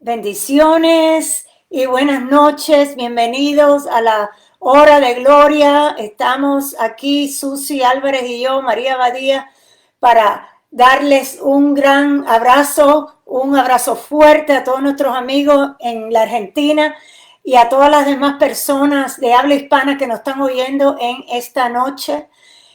Bendiciones y buenas noches. Bienvenidos a la hora de gloria. Estamos aquí, Susi Álvarez y yo, María Badía, para darles un gran abrazo, un abrazo fuerte a todos nuestros amigos en la Argentina y a todas las demás personas de habla hispana que nos están oyendo en esta noche.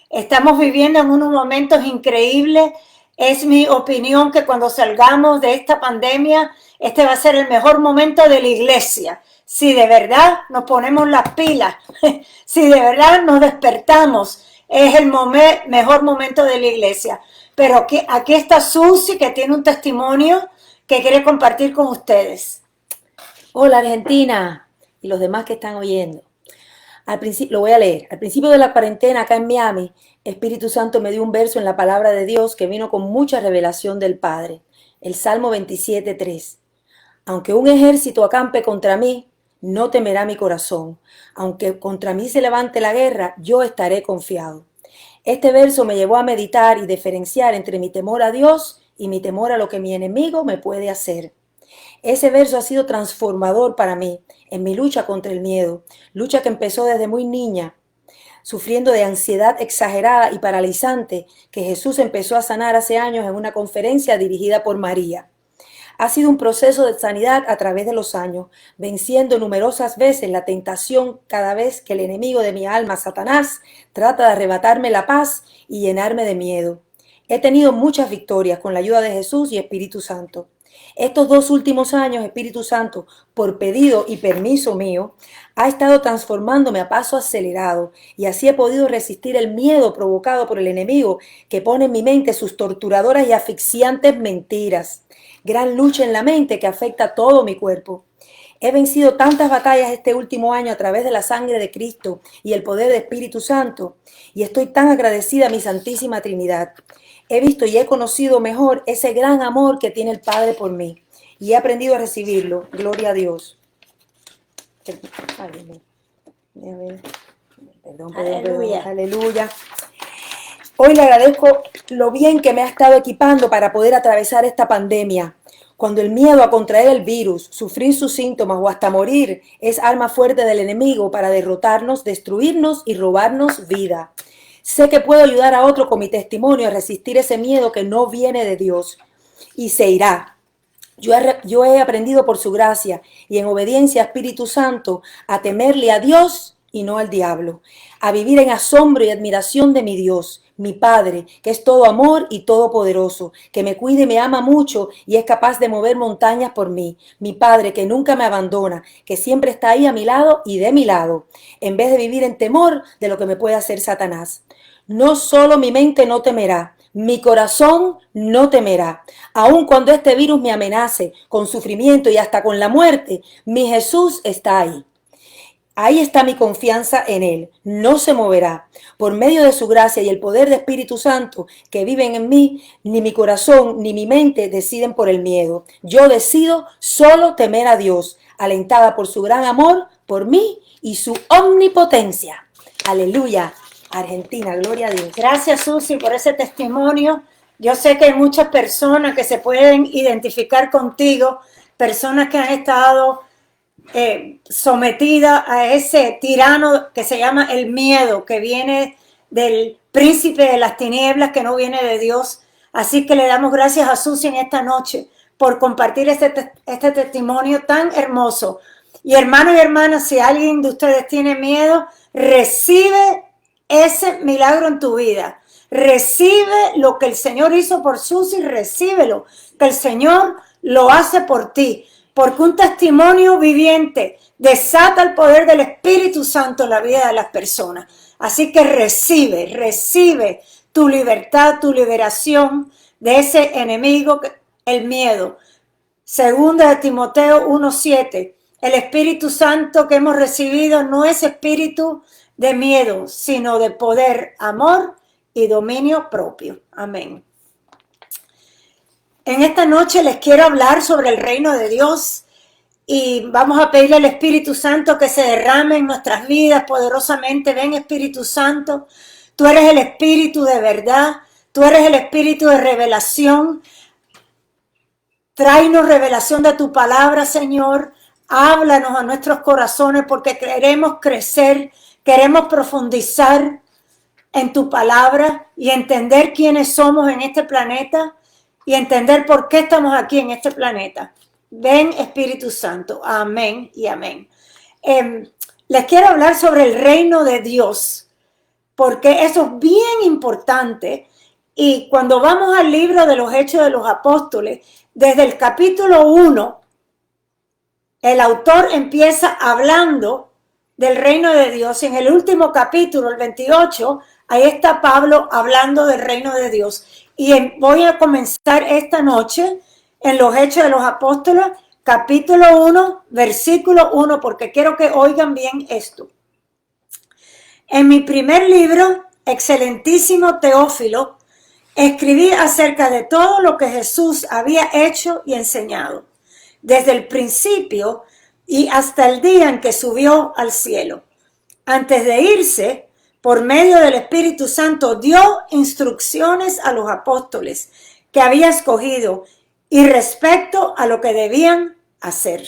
Estamos viviendo en unos momentos increíbles. Es mi opinión que cuando salgamos de esta pandemia, este va a ser el mejor momento de la iglesia. Si de verdad nos ponemos las pilas, si de verdad nos despertamos, es el mejor momento de la iglesia. Pero aquí está Susi, que tiene un testimonio que quiere compartir con ustedes. Hola Argentina y los demás que están oyendo. Al principio, lo voy a leer. Al principio de la cuarentena acá en Miami, Espíritu Santo me dio un verso en la palabra de Dios que vino con mucha revelación del Padre. El Salmo 27:3. Aunque un ejército acampe contra mí, no temerá mi corazón. Aunque contra mí se levante la guerra, yo estaré confiado. Este verso me llevó a meditar y diferenciar entre mi temor a Dios y mi temor a lo que mi enemigo me puede hacer. Ese verso ha sido transformador para mí en mi lucha contra el miedo, lucha que empezó desde muy niña, sufriendo de ansiedad exagerada y paralizante que Jesús empezó a sanar hace años en una conferencia dirigida por María. Ha sido un proceso de sanidad a través de los años, venciendo numerosas veces la tentación cada vez que el enemigo de mi alma, Satanás, trata de arrebatarme la paz y llenarme de miedo. He tenido muchas victorias con la ayuda de Jesús y Espíritu Santo. Estos 2 últimos años, Espíritu Santo, por pedido y permiso mío, ha estado transformándome a paso acelerado y así he podido resistir el miedo provocado por el enemigo que pone en mi mente sus torturadoras y asfixiantes mentiras. Gran lucha en la mente que afecta a todo mi cuerpo. He vencido tantas batallas este último año a través de la sangre de Cristo y el poder del Espíritu Santo y estoy tan agradecida a mi Santísima Trinidad. He visto y he conocido mejor ese gran amor que tiene el Padre por mí y he aprendido a recibirlo. Gloria a Dios. Perdón. Aleluya. Hoy le agradezco lo bien que me ha estado equipando para poder atravesar esta pandemia. Cuando el miedo a contraer el virus, sufrir sus síntomas o hasta morir es arma fuerte del enemigo para derrotarnos, destruirnos y robarnos vida. Sé que puedo ayudar a otro con mi testimonio a resistir ese miedo que no viene de Dios y se irá. Yo he aprendido por su gracia y en obediencia a Espíritu Santo a temerle a Dios y no al diablo, a vivir en asombro y admiración de mi Dios, mi Padre, que es todo amor y todopoderoso, que me cuida y me ama mucho y es capaz de mover montañas por mí, mi Padre que nunca me abandona, que siempre está ahí a mi lado y de mi lado, en vez de vivir en temor de lo que me puede hacer Satanás. No solo mi mente no temerá, mi corazón no temerá. Aun cuando este virus me amenace con sufrimiento y hasta con la muerte, mi Jesús está ahí. Ahí está mi confianza en Él. No se moverá. Por medio de su gracia y el poder de Espíritu Santo que viven en mí, ni mi corazón ni mi mente deciden por el miedo. Yo decido solo temer a Dios, alentada por su gran amor por mí y su omnipotencia. Aleluya. Argentina, gloria a Dios. Gracias, Susi, por ese testimonio. Yo sé que hay muchas personas que se pueden identificar contigo, personas que han estado sometidas a ese tirano que se llama el miedo, que viene del príncipe de las tinieblas, que no viene de Dios. Así que le damos gracias a Susi en esta noche por compartir este testimonio tan hermoso. Y hermanos y hermanas, si alguien de ustedes tiene miedo, recibe ese milagro en tu vida. Recibe lo que el Señor hizo por Susi, recíbelo, que el Señor lo hace por ti, porque un testimonio viviente desata el poder del Espíritu Santo en la vida de las personas. Así que recibe tu libertad, tu liberación de ese enemigo, el miedo. Segunda de Timoteo 1:7. El Espíritu Santo que hemos recibido no es espíritu de miedo, sino de poder, amor y dominio propio. Amén. En esta noche les quiero hablar sobre el reino de Dios y vamos a pedirle al Espíritu Santo que se derrame en nuestras vidas poderosamente. Ven, Espíritu Santo, tú eres el Espíritu de verdad, tú eres el Espíritu de revelación. Tráenos revelación de tu palabra, Señor. Háblanos a nuestros corazones porque queremos crecer, queremos profundizar en tu palabra y entender quiénes somos en este planeta y entender por qué estamos aquí en este planeta. Ven, Espíritu Santo. Amén y amén. Les quiero hablar sobre el reino de Dios, porque eso es bien importante. Y cuando vamos al libro de los Hechos de los Apóstoles, desde el capítulo 1, el autor empieza hablando del reino de Dios. En el último capítulo, el 28, ahí está Pablo hablando del reino de Dios. Y voy a comenzar esta noche en los Hechos de los Apóstoles, capítulo 1, versículo 1, porque quiero que oigan bien esto. En mi primer libro, excelentísimo Teófilo, escribí acerca de todo lo que Jesús había hecho y enseñado, desde el principio y hasta el día en que subió al cielo. Antes de irse, por medio del Espíritu Santo, dio instrucciones a los apóstoles que había escogido y respecto a lo que debían hacer.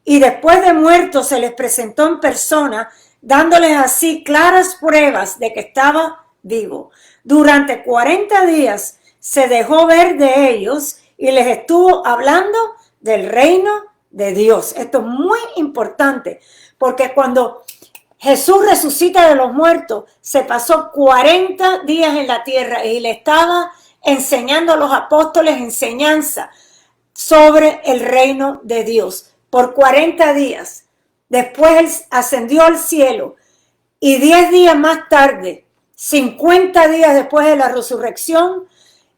Y después de muerto se les presentó en persona, dándoles así claras pruebas de que estaba vivo. Durante 40 días se dejó ver de ellos y les estuvo hablando del reino de Dios. Esto es muy importante porque cuando Jesús resucita de los muertos, se pasó 40 días en la tierra y le estaba enseñando a los apóstoles enseñanza sobre el reino de Dios por 40 días. Después él ascendió al cielo y 10 días más tarde, 50 días después de la resurrección,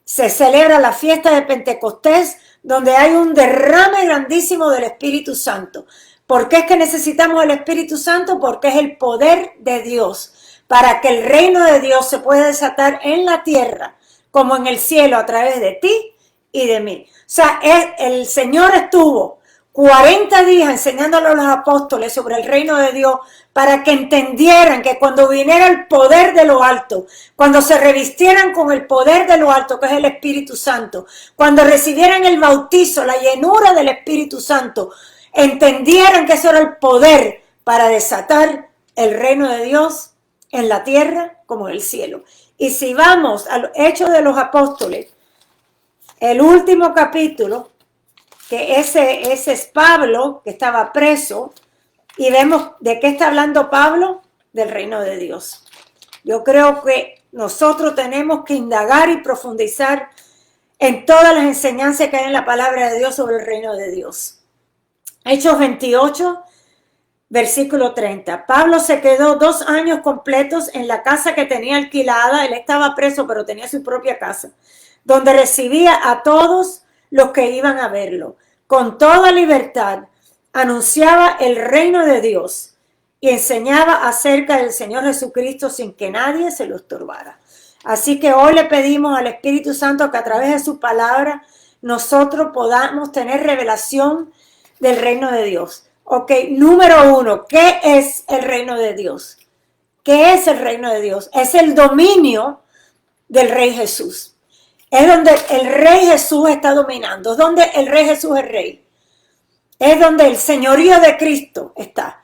se celebra la fiesta de Pentecostés, donde hay un derrame grandísimo del Espíritu Santo. ¿Por qué es que necesitamos el Espíritu Santo? Porque es el poder de Dios para que el reino de Dios se pueda desatar en la tierra como en el cielo a través de ti y de mí. O sea, el Señor estuvo 40 días enseñándole a los apóstoles sobre el reino de Dios para que entendieran que cuando viniera el poder de lo alto, cuando se revistieran con el poder de lo alto, que es el Espíritu Santo, cuando recibieran el bautizo, la llenura del Espíritu Santo, entendieran que eso era el poder para desatar el reino de Dios en la tierra como en el cielo. Y si vamos a los Hechos de los Apóstoles, el último capítulo, que ese es Pablo, que estaba preso, y vemos de qué está hablando Pablo, del reino de Dios. Yo creo que nosotros tenemos que indagar y profundizar en todas las enseñanzas que hay en la palabra de Dios sobre el reino de Dios. Hechos 28, versículo 30. Pablo se quedó 2 años completos en la casa que tenía alquilada. Él estaba preso, pero tenía su propia casa, donde recibía a todos los que iban a verlo. Con toda libertad anunciaba el reino de Dios y enseñaba acerca del Señor Jesucristo sin que nadie se lo estorbara. Así que hoy le pedimos al Espíritu Santo que a través de su palabra nosotros podamos tener revelación del reino de Dios. Ok, número 1, ¿qué es el reino de Dios? ¿Qué es el reino de Dios? Es el dominio del Rey Jesús. Es donde el Rey Jesús está dominando. Es donde el Rey Jesús es Rey. Es donde el señorío de Cristo está.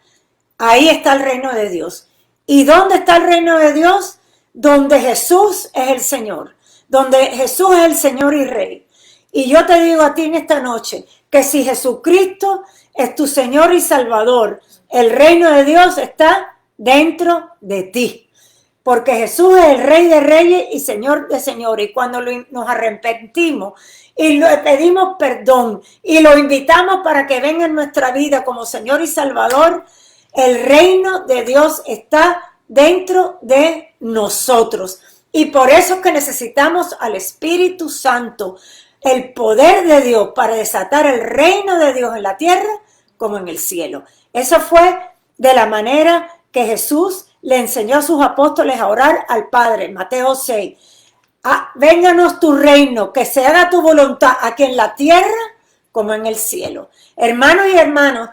Ahí está el reino de Dios. ¿Y dónde está el reino de Dios? Donde Jesús es el Señor. Donde Jesús es el Señor y Rey. Y yo te digo a ti en esta noche que si Jesucristo es tu Señor y Salvador, el reino de Dios está dentro de ti. Porque Jesús es el Rey de Reyes y Señor de Señores. Y cuando nos arrepentimos y le pedimos perdón y lo invitamos para que venga en nuestra vida como Señor y Salvador, el reino de Dios está dentro de nosotros. Y por eso es que necesitamos al Espíritu Santo, el poder de Dios para desatar el reino de Dios en la tierra como en el cielo. Eso fue de la manera que Jesús le enseñó a sus apóstoles a orar al Padre, Mateo 6. Vénganos tu reino, que se haga tu voluntad aquí en la tierra como en el cielo. Hermanos y hermanas,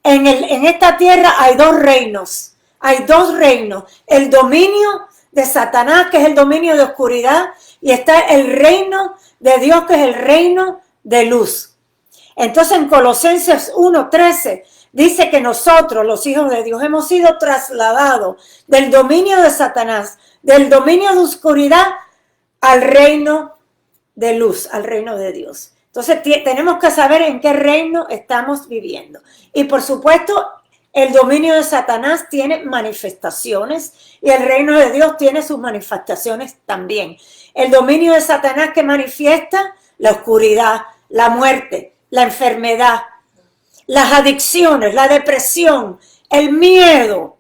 en esta tierra hay 2 reinos. Hay 2 reinos. El dominio de Satanás, que es el dominio de oscuridad, y está el reino de Dios, que es el reino de luz. Entonces en Colosenses 1:13 dice que nosotros, los hijos de Dios, hemos sido trasladados del dominio de Satanás, del dominio de oscuridad al reino de luz, al reino de Dios. Entonces tenemos que saber en qué reino estamos viviendo. Y por supuesto, el dominio de Satanás tiene manifestaciones y el reino de Dios tiene sus manifestaciones también. El dominio de Satanás que manifiesta la oscuridad, la muerte, la enfermedad, las adicciones, la depresión, el miedo,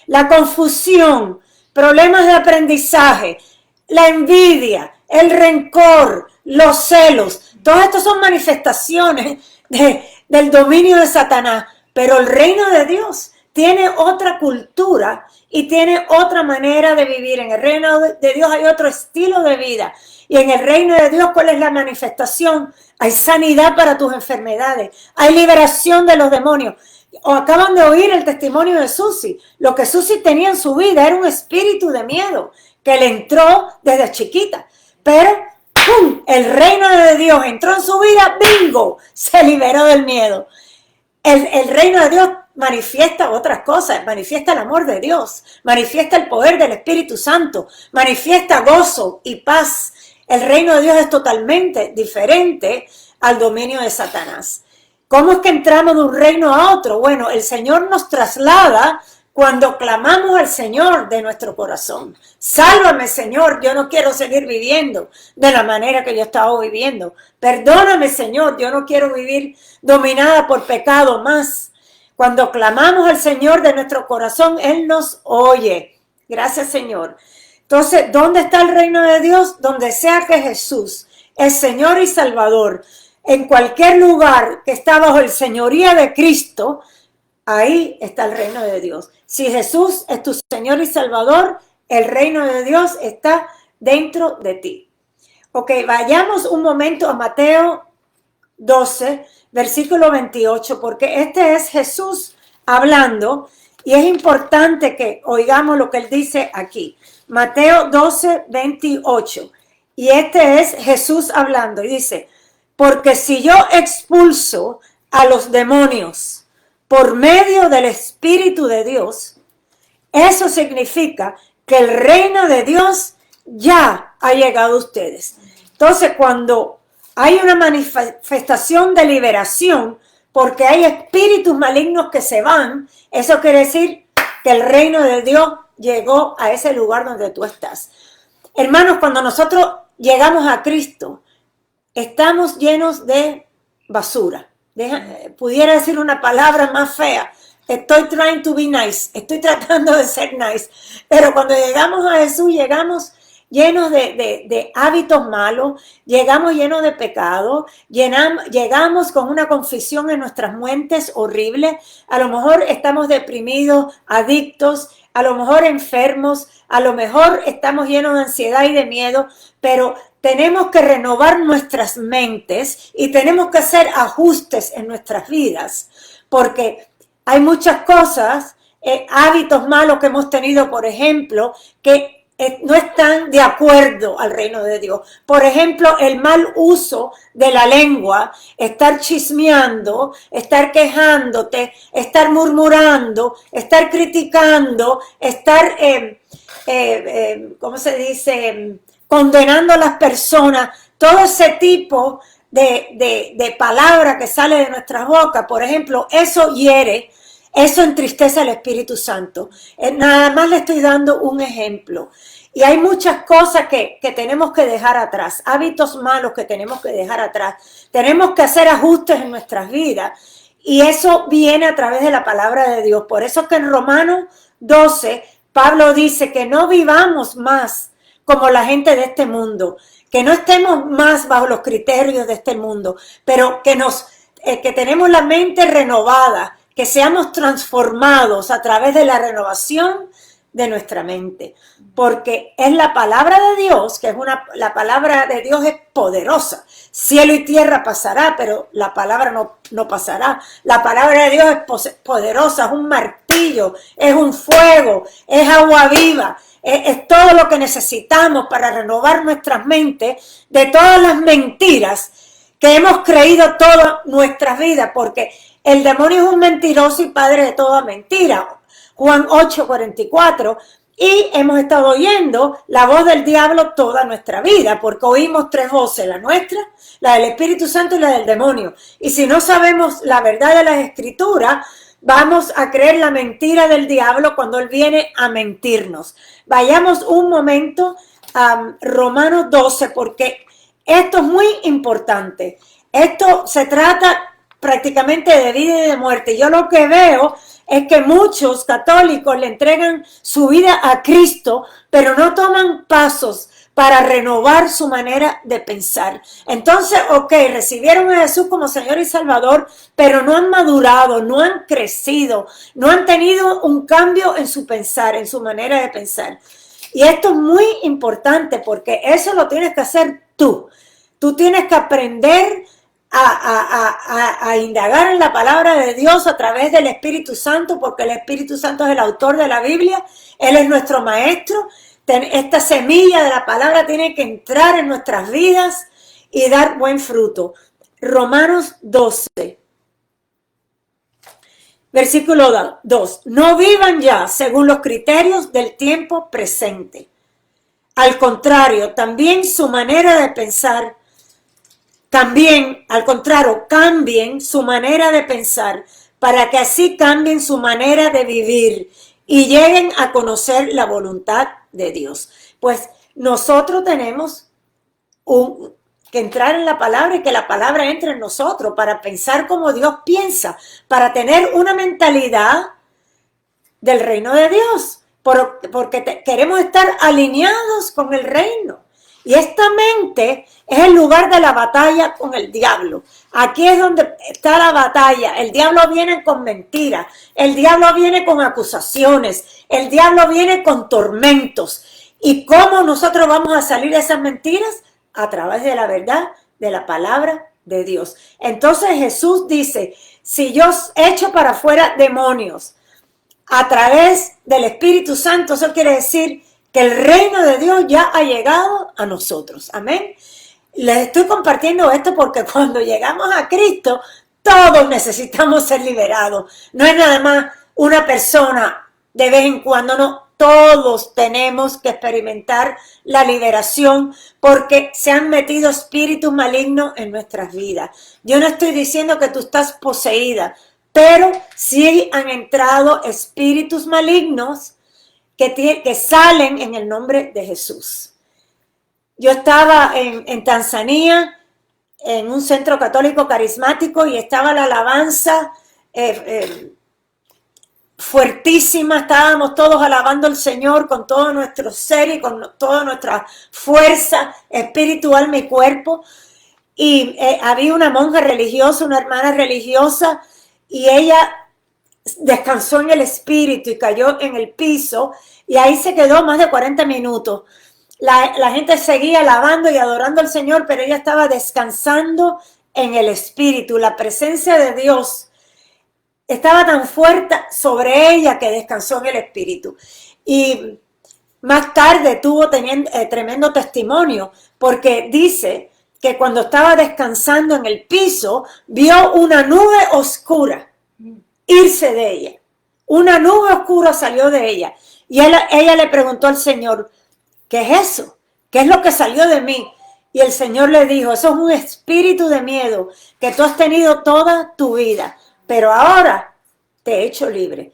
la confusión, problemas de aprendizaje, la envidia, el rencor, los celos. Todas estas son manifestaciones del dominio de Satanás. Pero el reino de Dios tiene otra cultura y tiene otra manera de vivir. En el reino de Dios hay otro estilo de vida. Y en el reino de Dios, ¿cuál es la manifestación? Hay sanidad para tus enfermedades. Hay liberación de los demonios. O acaban de oír el testimonio de Susi. Lo que Susi tenía en su vida era un espíritu de miedo que le entró desde chiquita. Pero ¡pum!, el reino de Dios entró en su vida, ¡bingo!, se liberó del miedo. El reino de Dios manifiesta otras cosas, manifiesta el amor de Dios, manifiesta el poder del Espíritu Santo, manifiesta gozo y paz. El reino de Dios es totalmente diferente al dominio de Satanás. ¿Cómo es que entramos de un reino a otro? Bueno, el Señor nos traslada cuando clamamos al Señor de nuestro corazón. Sálvame, Señor, yo no quiero seguir viviendo de la manera que yo estaba viviendo. Perdóname, Señor, yo no quiero vivir dominada por pecado más. Cuando clamamos al Señor de nuestro corazón, Él nos oye. Gracias, Señor. Entonces, ¿dónde está el reino de Dios? Donde sea que Jesús es Señor y Salvador. En cualquier lugar que está bajo el señoría de Cristo, ahí está el reino de Dios. Si Jesús es tu Señor y Salvador, el reino de Dios está dentro de ti. Ok, vayamos un momento a Mateo 12, versículo 28, porque este es Jesús hablando y es importante que oigamos lo que él dice aquí. Mateo 12, 28. Y este es Jesús hablando y dice, porque si yo expulso a los demonios por medio del Espíritu de Dios, eso significa que el reino de Dios ya ha llegado a ustedes. Entonces, cuando hay una manifestación de liberación, porque hay espíritus malignos que se van, eso quiere decir que el reino de Dios llegó a ese lugar donde tú estás. Hermanos, cuando nosotros llegamos a Cristo, estamos llenos de basura. Pudiera decir una palabra más fea. Estoy trying to be nice. Estoy tratando de ser nice. Pero cuando llegamos a Jesús, llegamos llenos de hábitos malos, llegamos llenos de pecado, llegamos con una confusión en nuestras mentes horrible. A lo mejor estamos deprimidos, adictos, a lo mejor enfermos, a lo mejor estamos llenos de ansiedad y de miedo, pero tenemos que renovar nuestras mentes y tenemos que hacer ajustes en nuestras vidas, porque hay muchas cosas, hábitos malos que hemos tenido, por ejemplo, que no están de acuerdo al reino de Dios. Por ejemplo, el mal uso de la lengua, estar chismeando, estar quejándote, estar murmurando, estar criticando, estar, ¿cómo se dice?, condenando a las personas. Todo ese tipo de palabra que sale de nuestras bocas, por ejemplo, eso hiere, eso entristece al Espíritu Santo. Nada más le estoy dando un ejemplo. Y hay muchas cosas que tenemos que dejar atrás, hábitos malos que tenemos que dejar atrás. Tenemos que hacer ajustes en nuestras vidas y eso viene a través de la palabra de Dios. Por eso es que en Romanos 12, Pablo dice que no vivamos más como la gente de este mundo, que no estemos más bajo los criterios de este mundo, pero que tenemos la mente renovada, que seamos transformados a través de la renovación de nuestra mente, porque es la palabra de Dios, que la palabra de Dios es poderosa. Cielo y tierra pasará, pero la palabra no pasará. La palabra de Dios es poderosa, es un martillo, es un fuego, es agua viva, es todo lo que necesitamos para renovar nuestras mentes de todas las mentiras que hemos creído toda nuestra vida, porque el demonio es un mentiroso y padre de toda mentira. Juan 8:44. Y hemos estado oyendo la voz del diablo toda nuestra vida, porque oímos tres voces, la nuestra, la del Espíritu Santo y la del demonio. Y si no sabemos la verdad de las Escrituras, vamos a creer la mentira del diablo cuando él viene a mentirnos. Vayamos un momento a Romanos 12, porque esto es muy importante. Esto se trata prácticamente de vida y de muerte. Yo lo que veo es que muchos católicos le entregan su vida a Cristo, pero no toman pasos para renovar su manera de pensar. Entonces, recibieron a Jesús como Señor y Salvador, pero no han madurado, no han crecido, no han tenido un cambio en su pensar, en su manera de pensar. Y esto es muy importante porque eso lo tienes que hacer tú. Tú tienes que aprender a indagar en la palabra de Dios a través del Espíritu Santo, porque el Espíritu Santo es el autor de la Biblia, Él es nuestro maestro. Esta semilla de la palabra tiene que entrar en nuestras vidas y dar buen fruto. Romanos 12, versículo 2. No vivan ya según los criterios del tiempo presente. Al contrario, también su manera de pensar, cambien su manera de pensar para que así cambien su manera de vivir y lleguen a conocer la voluntad de Dios. Pues nosotros tenemos que entrar en la palabra y que la palabra entre en nosotros para pensar como Dios piensa, para tener una mentalidad del reino de Dios, porque queremos estar alineados con el reino. Y esta mente es el lugar de la batalla con el diablo. Aquí es donde está la batalla. El diablo viene con mentiras. El diablo viene con acusaciones. El diablo viene con tormentos. ¿Y cómo nosotros vamos a salir de esas mentiras? A través de la verdad, de la palabra de Dios. Entonces Jesús dice, si yo echo para afuera demonios a través del Espíritu Santo, eso quiere decir que el reino de Dios ya ha llegado a nosotros. Amén. Les estoy compartiendo esto porque cuando llegamos a Cristo, todos necesitamos ser liberados. No es nada más una persona de vez en cuando, no. Todos tenemos que experimentar la liberación porque se han metido espíritus malignos en nuestras vidas. Yo no estoy diciendo que tú estás poseída, pero sí han entrado espíritus malignos que salen en el nombre de Jesús. Yo estaba en Tanzania, en un centro católico carismático, y estaba la alabanza fuertísima. Estábamos todos alabando al Señor con todo nuestro ser y con toda nuestra fuerza espiritual, mi cuerpo. Y había una monja religiosa, una hermana religiosa, y ella descansó en el espíritu y cayó en el piso, y ahí se quedó más de 40 minutos. La gente seguía alabando y adorando al Señor, pero ella estaba descansando en el espíritu. La presencia de Dios estaba tan fuerte sobre ella que descansó en el espíritu. Y más tarde tuvo tremendo testimonio, porque dice que cuando estaba descansando en el piso, vio una nube oscura irse de ella. Una nube oscura salió de ella. Y ella le preguntó al Señor, ¿qué es eso? ¿Qué es lo que salió de mí? Y el Señor le dijo, eso es un espíritu de miedo que tú has tenido toda tu vida, pero ahora te he hecho libre.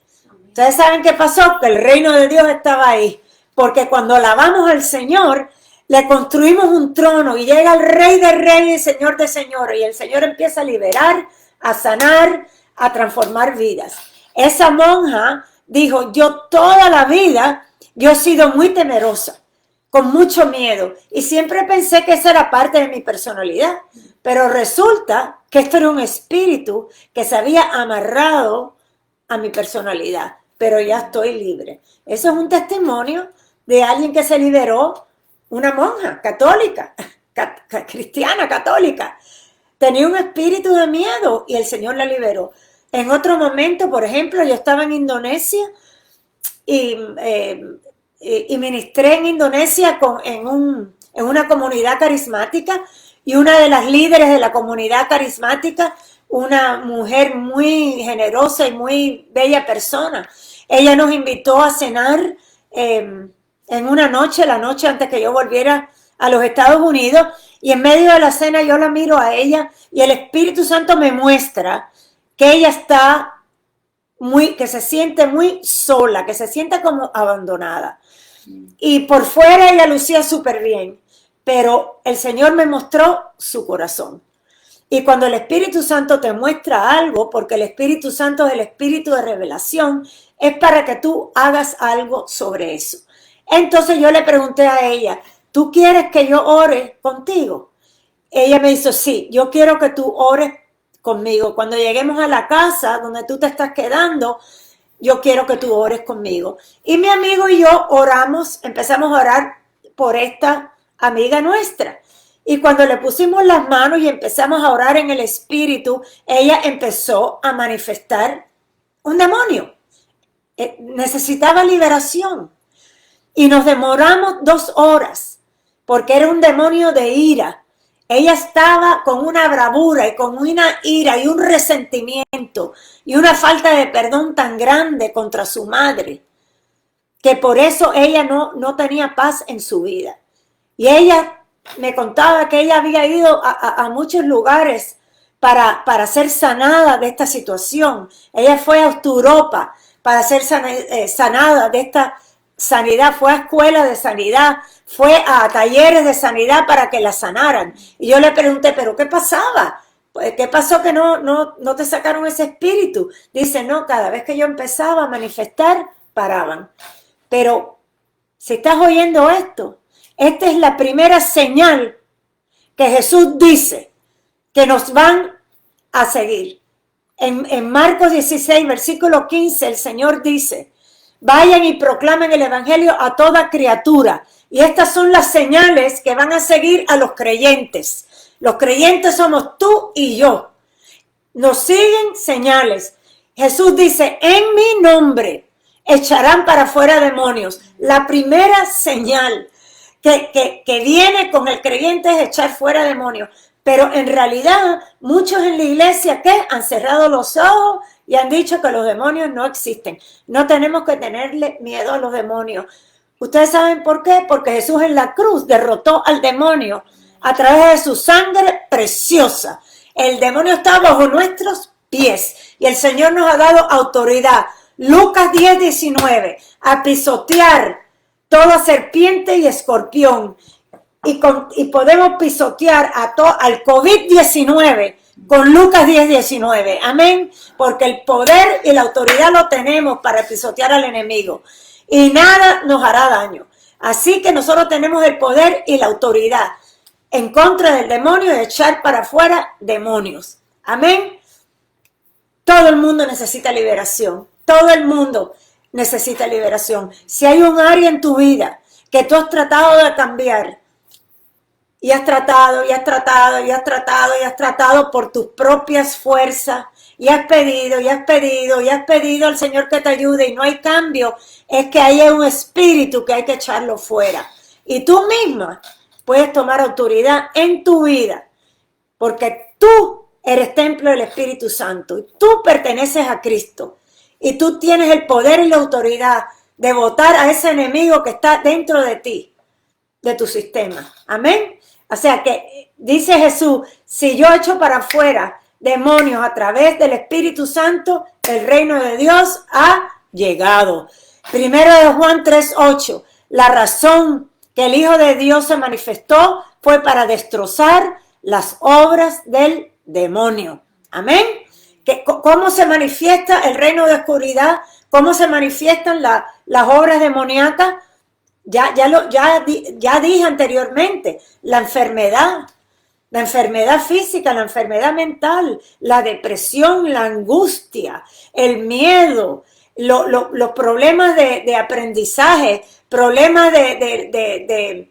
¿Ustedes saben qué pasó? Que el reino de Dios estaba ahí. Porque cuando alabamos al Señor, le construimos un trono y llega el Rey de Reyes y Señor de Señores. Y el Señor empieza a liberar, a sanar, a transformar vidas. Esa monja dijo, yo toda la vida, yo he sido muy temerosa, con mucho miedo, y siempre pensé que esa era parte de mi personalidad, pero resulta que esto era un espíritu que se había amarrado a mi personalidad, pero ya estoy libre. Eso es un testimonio de alguien que se liberó, una monja católica, cristiana católica. Tenía un espíritu de miedo y el Señor la liberó. En otro momento, por ejemplo, yo estaba en Indonesia y ministré en Indonesia en una comunidad carismática, y una de las líderes de la comunidad carismática, una mujer muy generosa y muy bella persona. Ella nos invitó a cenar en una noche, la noche antes que yo volviera a los Estados Unidos, y en medio de la cena yo la miro a ella y el Espíritu Santo me muestra que ella está que se siente muy sola, que se siente como abandonada. Y por fuera ella lucía súper bien, pero el Señor me mostró su corazón. Y cuando el Espíritu Santo te muestra algo, porque el Espíritu Santo es el Espíritu de revelación, es para que tú hagas algo sobre eso. Entonces yo le pregunté a ella, ¿tú quieres que yo ore contigo? Ella me dijo, sí, yo quiero que tú ores conmigo. Cuando lleguemos a la casa donde tú te estás quedando, yo quiero que tú ores conmigo. Y mi amigo y yo oramos, empezamos a orar por esta amiga nuestra. Y cuando le pusimos las manos y empezamos a orar en el Espíritu, ella empezó a manifestar un demonio. Necesitaba liberación. Y nos demoramos 2 horas, porque era un demonio de ira. Ella estaba con una bravura y con una ira y un resentimiento y una falta de perdón tan grande contra su madre, que por eso ella no tenía paz en su vida. Y ella me contaba que ella había ido a muchos lugares para ser sanada de esta situación. Ella fue a Europa para ser sanada de esta sanidad, fue a escuela de sanidad, fue a talleres de sanidad para que la sanaran. Y yo le pregunté, ¿pero qué pasaba? ¿Qué pasó que no te sacaron ese espíritu? Dice, no, cada vez que yo empezaba a manifestar, paraban. Pero si estás oyendo esto, esta es la primera señal que Jesús dice que nos van a seguir. En Marcos 16, versículo 15, el Señor dice, vayan y proclamen el evangelio a toda criatura. Y estas son las señales que van a seguir a los creyentes. Los creyentes somos tú y yo. Nos siguen señales. Jesús dice, en mi nombre echarán para fuera demonios. La primera señal que viene con el creyente es echar fuera demonios. Pero en realidad, muchos en la iglesia que han cerrado los ojos y han dicho que los demonios no existen. No tenemos que tenerle miedo a los demonios. ¿Ustedes saben por qué? Porque Jesús en la cruz derrotó al demonio a través de su sangre preciosa. El demonio está bajo nuestros pies y el Señor nos ha dado autoridad. Lucas 10, 19, a pisotear toda serpiente y escorpión. Y podemos pisotear al COVID-19 con Lucas 10, 19. Amén. Porque el poder y la autoridad lo tenemos para pisotear al enemigo. Y nada nos hará daño. Así que nosotros tenemos el poder y la autoridad en contra del demonio y echar para afuera demonios. Amén. Todo el mundo necesita liberación. Todo el mundo necesita liberación. Si hay un área en tu vida que tú has tratado de cambiar, y has tratado por tus propias fuerzas, y has pedido al Señor que te ayude y no hay cambio, es que hay un espíritu que hay que echarlo fuera. Y tú misma puedes tomar autoridad en tu vida, porque tú eres templo del Espíritu Santo, y tú perteneces a Cristo, y tú tienes el poder y la autoridad de botar a ese enemigo que está dentro de ti, de tu sistema. Amén. O sea que dice Jesús, si yo echo para afuera demonios a través del Espíritu Santo, el reino de Dios ha llegado. Primero de Juan 3:8, la razón que el Hijo de Dios se manifestó fue para destrozar las obras del demonio. Amén. ¿Cómo se manifiesta el reino de oscuridad? ¿Cómo se manifiestan las obras demoníacas? Ya dije anteriormente, la enfermedad física, la enfermedad mental, la depresión, la angustia, el miedo, los problemas de aprendizaje, problemas de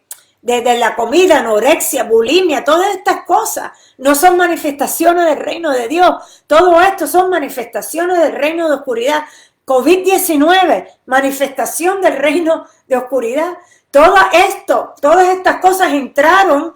la comida, anorexia, bulimia, todas estas cosas no son manifestaciones del reino de Dios. Todo esto son manifestaciones del reino de oscuridad. COVID-19, manifestación del reino de oscuridad. Todas estas cosas entraron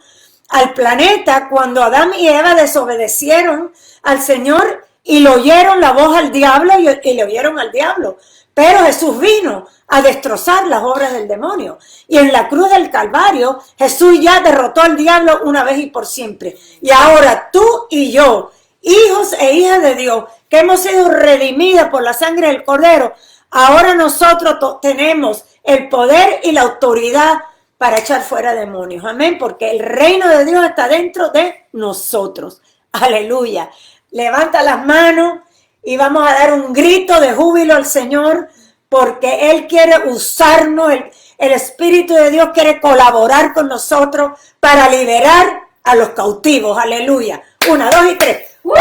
al planeta cuando Adán y Eva desobedecieron al Señor y le oyeron la voz al diablo y le oyeron al diablo. Pero Jesús vino a destrozar las obras del demonio. Y en la cruz del Calvario, Jesús ya derrotó al diablo una vez y por siempre. Y ahora tú y yo, hijos e hijas de Dios, que hemos sido redimidas por la sangre del Cordero, ahora nosotros tenemos el poder y la autoridad para echar fuera demonios. Amén, porque el reino de Dios está dentro de nosotros. Aleluya. Levanta las manos y vamos a dar un grito de júbilo al Señor, porque Él quiere usarnos, el Espíritu de Dios quiere colaborar con nosotros para liberar a los cautivos. Aleluya. 1, 2 y 3. ¡Wow!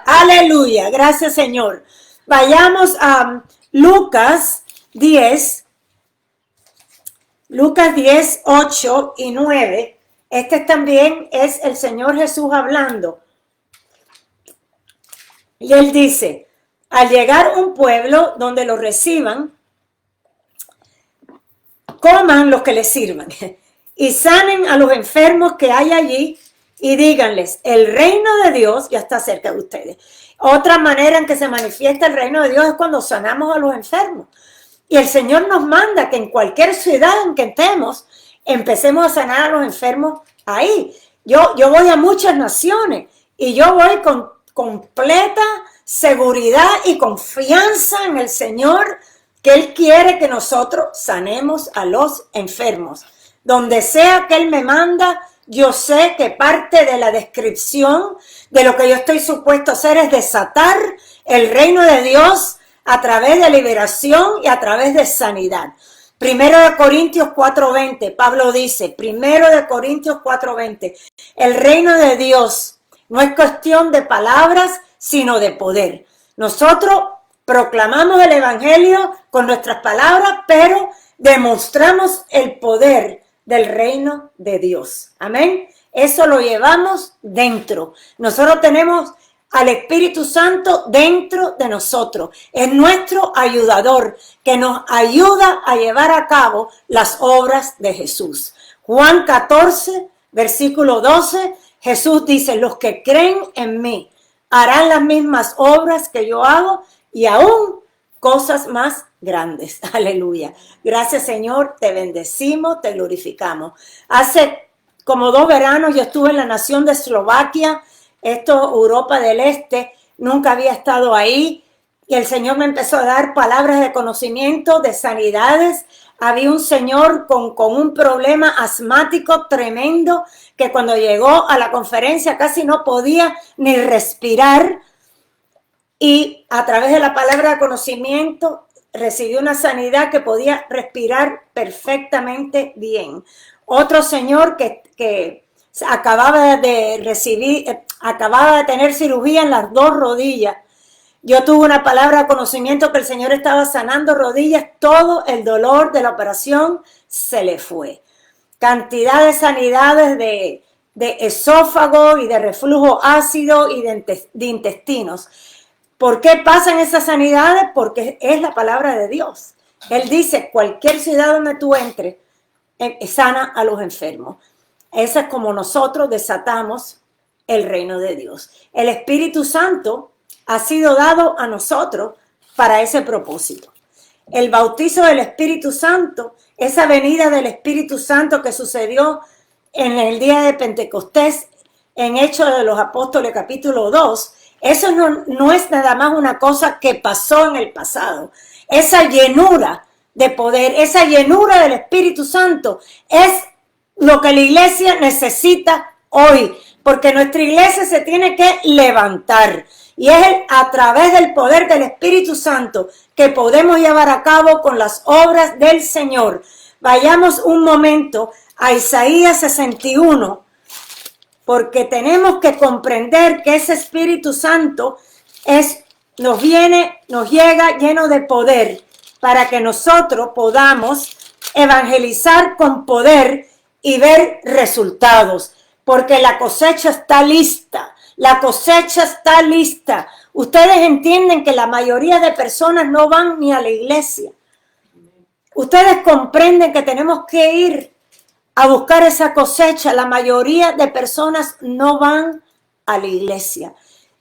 Aleluya. Gracias, Señor. Vayamos a Lucas 10, 8 y 9. Este también es el Señor Jesús hablando. Y Él dice, al llegar a un pueblo donde los reciban, coman los que les sirvan y sanen a los enfermos que hay allí y díganles, el reino de Dios ya está cerca de ustedes. Otra manera en que se manifiesta el reino de Dios es cuando sanamos a los enfermos. Y el Señor nos manda que en cualquier ciudad en que estemos, empecemos a sanar a los enfermos ahí. Yo voy a muchas naciones y yo voy con completa seguridad y confianza en el Señor, que Él quiere que nosotros sanemos a los enfermos. Donde sea que Él me manda, yo sé que parte de la descripción de lo que yo estoy supuesto a hacer es desatar el reino de Dios a través de liberación y a través de sanidad. 1 Corintios 4:20, Pablo dice, 1 Corintios 4:20, el reino de Dios no es cuestión de palabras, sino de poder. Nosotros proclamamos el evangelio con nuestras palabras, pero demostramos el poder del reino de Dios. Amén. Eso lo llevamos dentro. Nosotros tenemos al Espíritu Santo dentro de nosotros. Es nuestro ayudador que nos ayuda a llevar a cabo las obras de Jesús. Juan 14, versículo 12, Jesús dice, los que creen en mí harán las mismas obras que yo hago y aún cosas más grandes. Aleluya. Gracias, Señor. Te bendecimos, te glorificamos. Hace como 2 veranos yo estuve en la nación de Eslovaquia, Europa del Este. Nunca había estado ahí y el Señor me empezó a dar palabras de conocimiento, de sanidades. Había un señor con un problema asmático tremendo que cuando llegó a la conferencia casi no podía ni respirar. Y a través de la palabra de conocimiento recibió una sanidad que podía respirar perfectamente bien. Otro señor que acababa de tener cirugía en las 2 rodillas. Yo tuve una palabra de conocimiento que el Señor estaba sanando rodillas. Todo el dolor de la operación se le fue. Cantidad de sanidades de esófago y de reflujo ácido y de intestinos. ¿Por qué pasan esas sanidades? Porque es la palabra de Dios. Él dice, cualquier ciudad donde tú entres, sana a los enfermos. Esa es como nosotros desatamos el reino de Dios. El Espíritu Santo ha sido dado a nosotros para ese propósito. El bautizo del Espíritu Santo, esa venida del Espíritu Santo que sucedió en el día de Pentecostés, en Hechos de los Apóstoles capítulo 2, eso no es nada más una cosa que pasó en el pasado. Esa llenura de poder, esa llenura del Espíritu Santo es lo que la iglesia necesita hoy, porque nuestra iglesia se tiene que levantar. Y es a través del poder del Espíritu Santo que podemos llevar a cabo con las obras del Señor. Vayamos un momento a Isaías 61, porque tenemos que comprender que ese Espíritu Santo nos llega lleno de poder para que nosotros podamos evangelizar con poder y ver resultados, porque la cosecha está lista. La cosecha está lista. Ustedes entienden que la mayoría de personas no van ni a la iglesia. Ustedes comprenden que tenemos que ir a buscar esa cosecha, la mayoría de personas no van a la iglesia.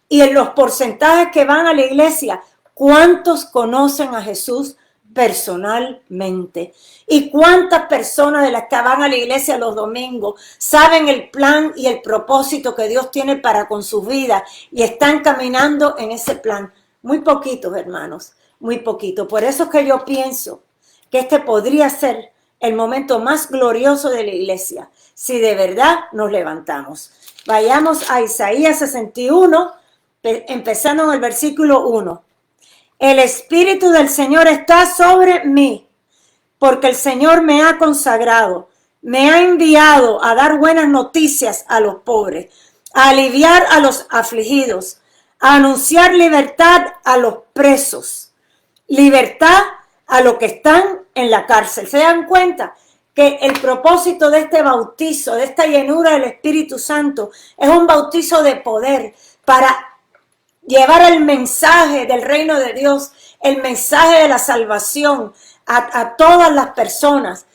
Y en los porcentajes que van a la iglesia, ¿cuántos conocen a Jesús personalmente? ¿Y cuántas personas de las que van a la iglesia los domingos saben el plan y el propósito que Dios tiene para con sus vidas y están caminando en ese plan? Muy poquitos, hermanos, muy poquitos. Por eso es que yo pienso que este podría ser el momento más glorioso de la iglesia, si de verdad nos levantamos. Vayamos a Isaías 61, empezando en el versículo 1. El Espíritu del Señor está sobre mí, porque el Señor me ha consagrado, me ha enviado a dar buenas noticias a los pobres, a aliviar a los afligidos, a anunciar libertad a los presos, libertad a los que están en la cárcel. ¿Se dan cuenta? Que el propósito de este bautizo, de esta llenura del Espíritu Santo, es un bautizo de poder para llevar el mensaje del reino de Dios, el mensaje de la salvación a todas las personas,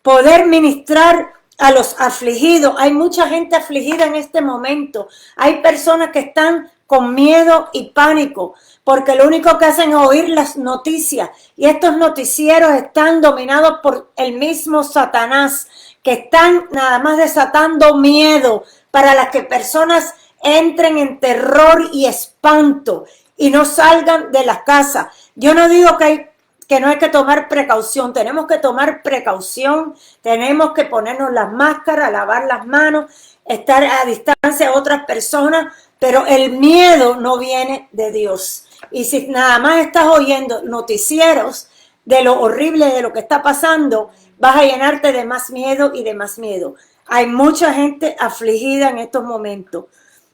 poder ministrar a los afligidos. Hay mucha gente afligida en este momento, hay personas que están con miedo y pánico, porque lo único que hacen es oír las noticias, y estos noticieros están dominados por el mismo Satanás, que están nada más desatando miedo para las que personas entren en terror y espanto y no salgan de las casas. Yo no digo que no hay que tomar precaución, tenemos que tomar precaución, tenemos que ponernos las máscaras, lavar las manos, estar a distancia de otras personas, pero el miedo no viene de Dios. Y si nada más estás oyendo noticieros de lo horrible de lo que está pasando, vas a llenarte de más miedo y de más miedo. Hay mucha gente afligida en estos momentos.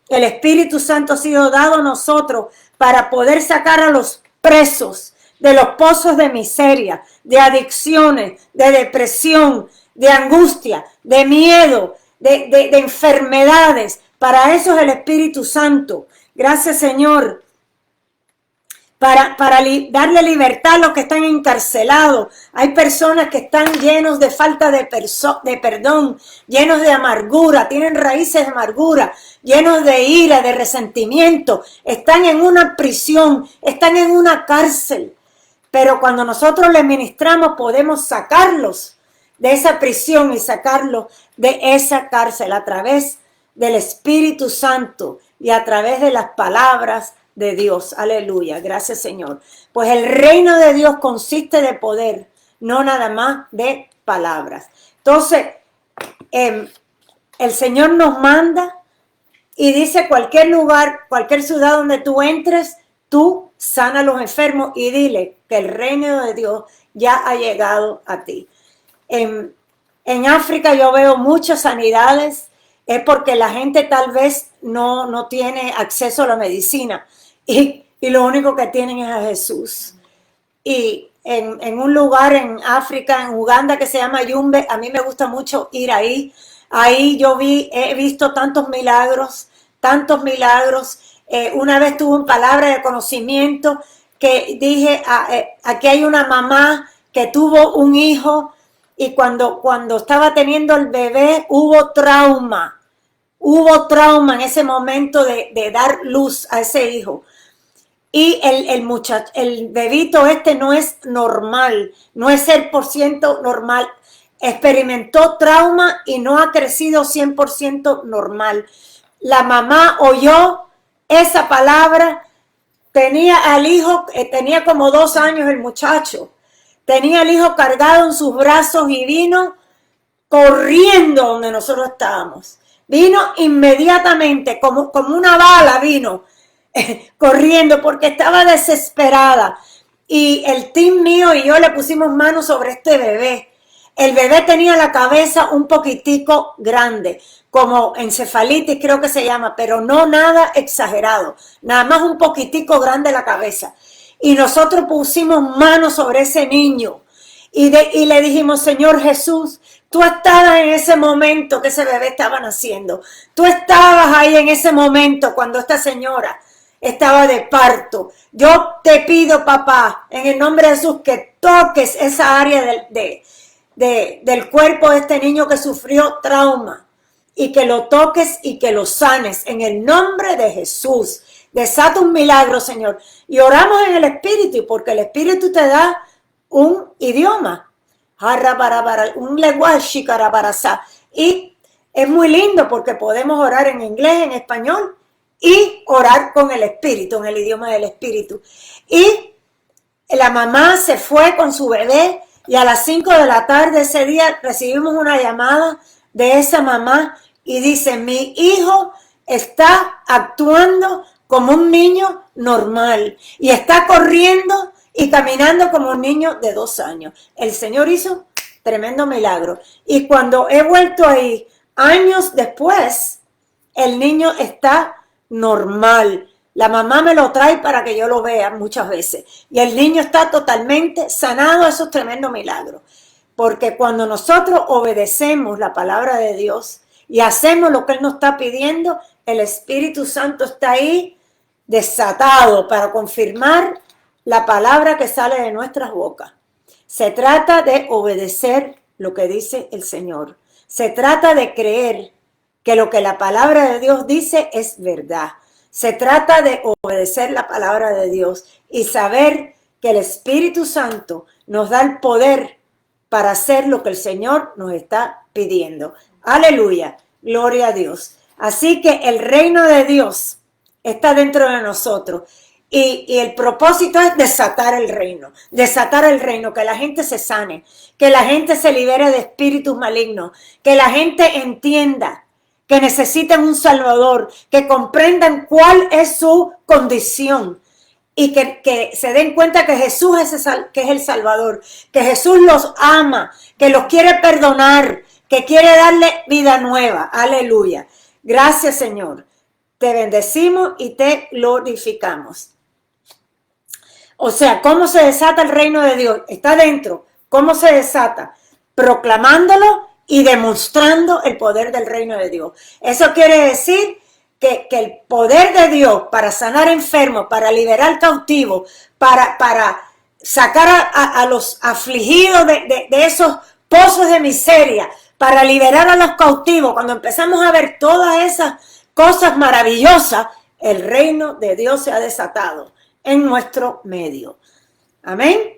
El Espíritu Santo ha sido dado a nosotros para poder sacar a los presos de los pozos de miseria, de adicciones, de depresión, de angustia, de miedo, de enfermedades. Para eso es el Espíritu Santo. Gracias, Señor. Para darle libertad a los que están encarcelados. Hay personas que están llenos de falta de perdón, llenos de amargura, tienen raíces de amargura, llenos de ira, de resentimiento. Están en una prisión, están en una cárcel. Pero cuando nosotros les ministramos, podemos sacarlos de esa prisión y sacarlos de esa cárcel a través del Espíritu Santo y a través de las palabras de Dios. Aleluya, gracias, Señor. Pues el reino de Dios consiste de poder, no nada más de palabras. Entonces, el Señor nos manda y dice: cualquier lugar, cualquier ciudad donde tú entres, tú sana a los enfermos y dile que el reino de Dios ya ha llegado a ti. En África yo veo muchas sanidades, es porque la gente tal vez no tiene acceso a la medicina. Y lo único que tienen es a Jesús. Y en un lugar en África, en Uganda, que se llama Yumbe, a mí me gusta mucho ir ahí. Ahí he visto tantos milagros, tantos milagros. Una vez tuve una palabra de conocimiento que dije, aquí hay una mamá que tuvo un hijo y cuando estaba teniendo el bebé hubo trauma en ese momento de dar luz a ese hijo. Y el bebito no es normal, no es 100% normal. Experimentó trauma y no ha crecido 100% normal. La mamá oyó esa palabra, tenía al hijo, tenía como 2 años el muchacho, tenía al hijo cargado en sus brazos y vino corriendo donde nosotros estábamos. Vino inmediatamente, como una bala vino, corriendo porque estaba desesperada. Y el team mío y yo le pusimos manos sobre este bebé. El bebé tenía la cabeza un poquitico grande, como encefalitis creo que se llama, pero no nada exagerado, nada más un poquitico grande la cabeza. Y nosotros pusimos manos sobre ese niño y le dijimos: Señor Jesús, tú estabas en ese momento que ese bebé estaba naciendo. Tú estabas ahí en ese momento cuando esta señora estaba de parto. Yo te pido, papá, en el nombre de Jesús, que toques esa área del cuerpo de este niño que sufrió trauma, y que lo toques y que lo sanes en el nombre de Jesús. Desata un milagro, Señor. Y oramos en el Espíritu, porque el Espíritu te da un idioma, un lenguaje, y es muy lindo porque podemos orar en inglés, en español, y orar con el Espíritu, en el idioma del Espíritu. Y la mamá se fue con su bebé, y a las 5 de la tarde ese día recibimos una llamada de esa mamá y dice: mi hijo está actuando como un niño normal y está corriendo y caminando como un niño de 2 años. El Señor hizo tremendo milagro. Y cuando he vuelto ahí, años después, el niño está normal. La mamá me lo trae para que yo lo vea muchas veces. Y el niño está totalmente sanado. Eso es tremendo milagro. Porque cuando nosotros obedecemos la palabra de Dios y hacemos lo que Él nos está pidiendo, el Espíritu Santo está ahí desatado para confirmar la palabra que sale de nuestras bocas. Se trata de obedecer lo que dice el Señor. Se trata de creer que lo que la palabra de Dios dice es verdad. Se trata de obedecer la palabra de Dios y saber que el Espíritu Santo nos da el poder para hacer lo que el Señor nos está pidiendo. Aleluya, gloria a Dios. Así que el reino de Dios está dentro de nosotros. Y el propósito es desatar el reino, que la gente se sane, que la gente se libere de espíritus malignos, que la gente entienda que necesitan un Salvador, que comprendan cuál es su condición y que se den cuenta que Jesús es el Salvador, que Jesús los ama, que los quiere perdonar, que quiere darle vida nueva. Aleluya. Gracias, Señor. Te bendecimos y te glorificamos. O sea, ¿cómo se desata el reino de Dios? Está dentro. ¿Cómo se desata? Proclamándolo y demostrando el poder del reino de Dios. Eso quiere decir que el poder de Dios para sanar enfermos, para liberar cautivos, para sacar a los afligidos de esos pozos de miseria, para liberar a los cautivos, cuando empezamos a ver todas esas cosas maravillosas, el reino de Dios se ha desatado en nuestro medio. Amén.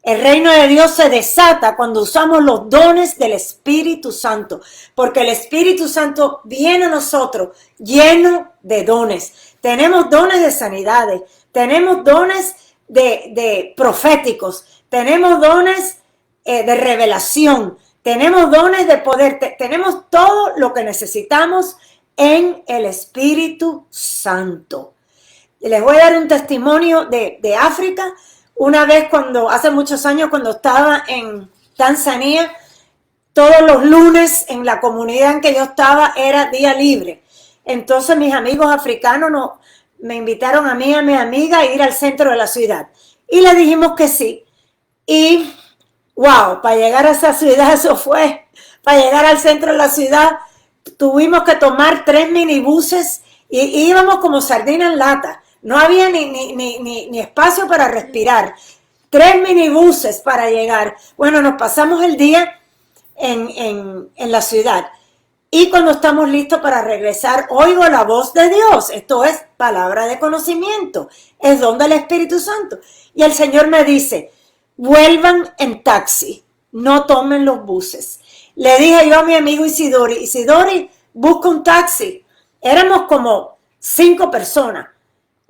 El reino de Dios se desata cuando usamos los dones del Espíritu Santo, porque el Espíritu Santo viene a nosotros lleno de dones. Tenemos dones de sanidades, tenemos dones de proféticos, tenemos dones de revelación, tenemos dones de poder, tenemos todo lo que necesitamos en el Espíritu Santo. Les voy a dar un testimonio de África. Una vez hace muchos años, cuando estaba en Tanzania, todos los lunes en la comunidad en que yo estaba era día libre. Entonces mis amigos africanos me invitaron a mí y a mi amiga a ir al centro de la ciudad. Y le dijimos que sí. Y wow, para llegar a esa ciudad, para llegar al centro de la ciudad, tuvimos que tomar 3 minibuses y íbamos como sardina en lata. No había ni espacio para respirar. 3 minibuses para llegar. Bueno, nos pasamos el día en la ciudad. Y cuando estamos listos para regresar, oigo la voz de Dios. Esto es palabra de conocimiento. Es don del Espíritu Santo. Y el Señor me dice: vuelvan en taxi, no tomen los buses. Le dije yo a mi amigo Isidori, busca un taxi. Éramos como 5 personas.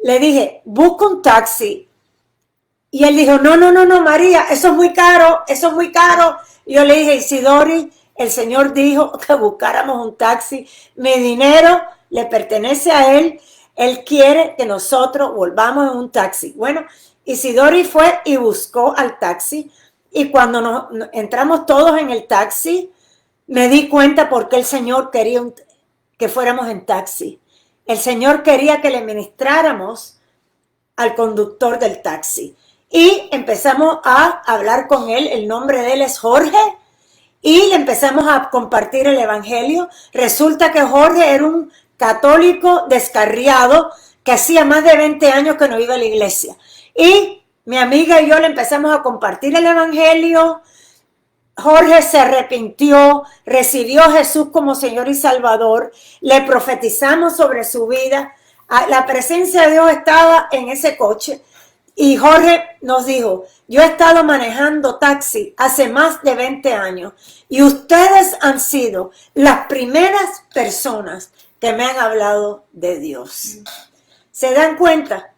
Le dije, busca un taxi. Y él dijo, no, María, eso es muy caro. Y yo le dije, Isidori, el Señor dijo que buscáramos un taxi. Mi dinero le pertenece a Él. Él quiere que nosotros volvamos en un taxi. Bueno, Isidori fue y buscó al taxi. Y cuando entramos todos en el taxi, me di cuenta por qué el Señor quería que fuéramos en taxi. El Señor quería que le ministráramos al conductor del taxi. Y empezamos a hablar con él. El nombre de él es Jorge. Y le empezamos a compartir el evangelio. Resulta que Jorge era un católico descarriado que hacía más de 20 años que no iba a la iglesia. Y mi amiga y yo le empezamos a compartir el evangelio. Jorge se arrepintió, recibió a Jesús como Señor y Salvador, le profetizamos sobre su vida, la presencia de Dios estaba en ese coche y Jorge nos dijo, yo he estado manejando taxi hace más de 20 años y ustedes han sido las primeras personas que me han hablado de Dios. ¿Se dan cuenta?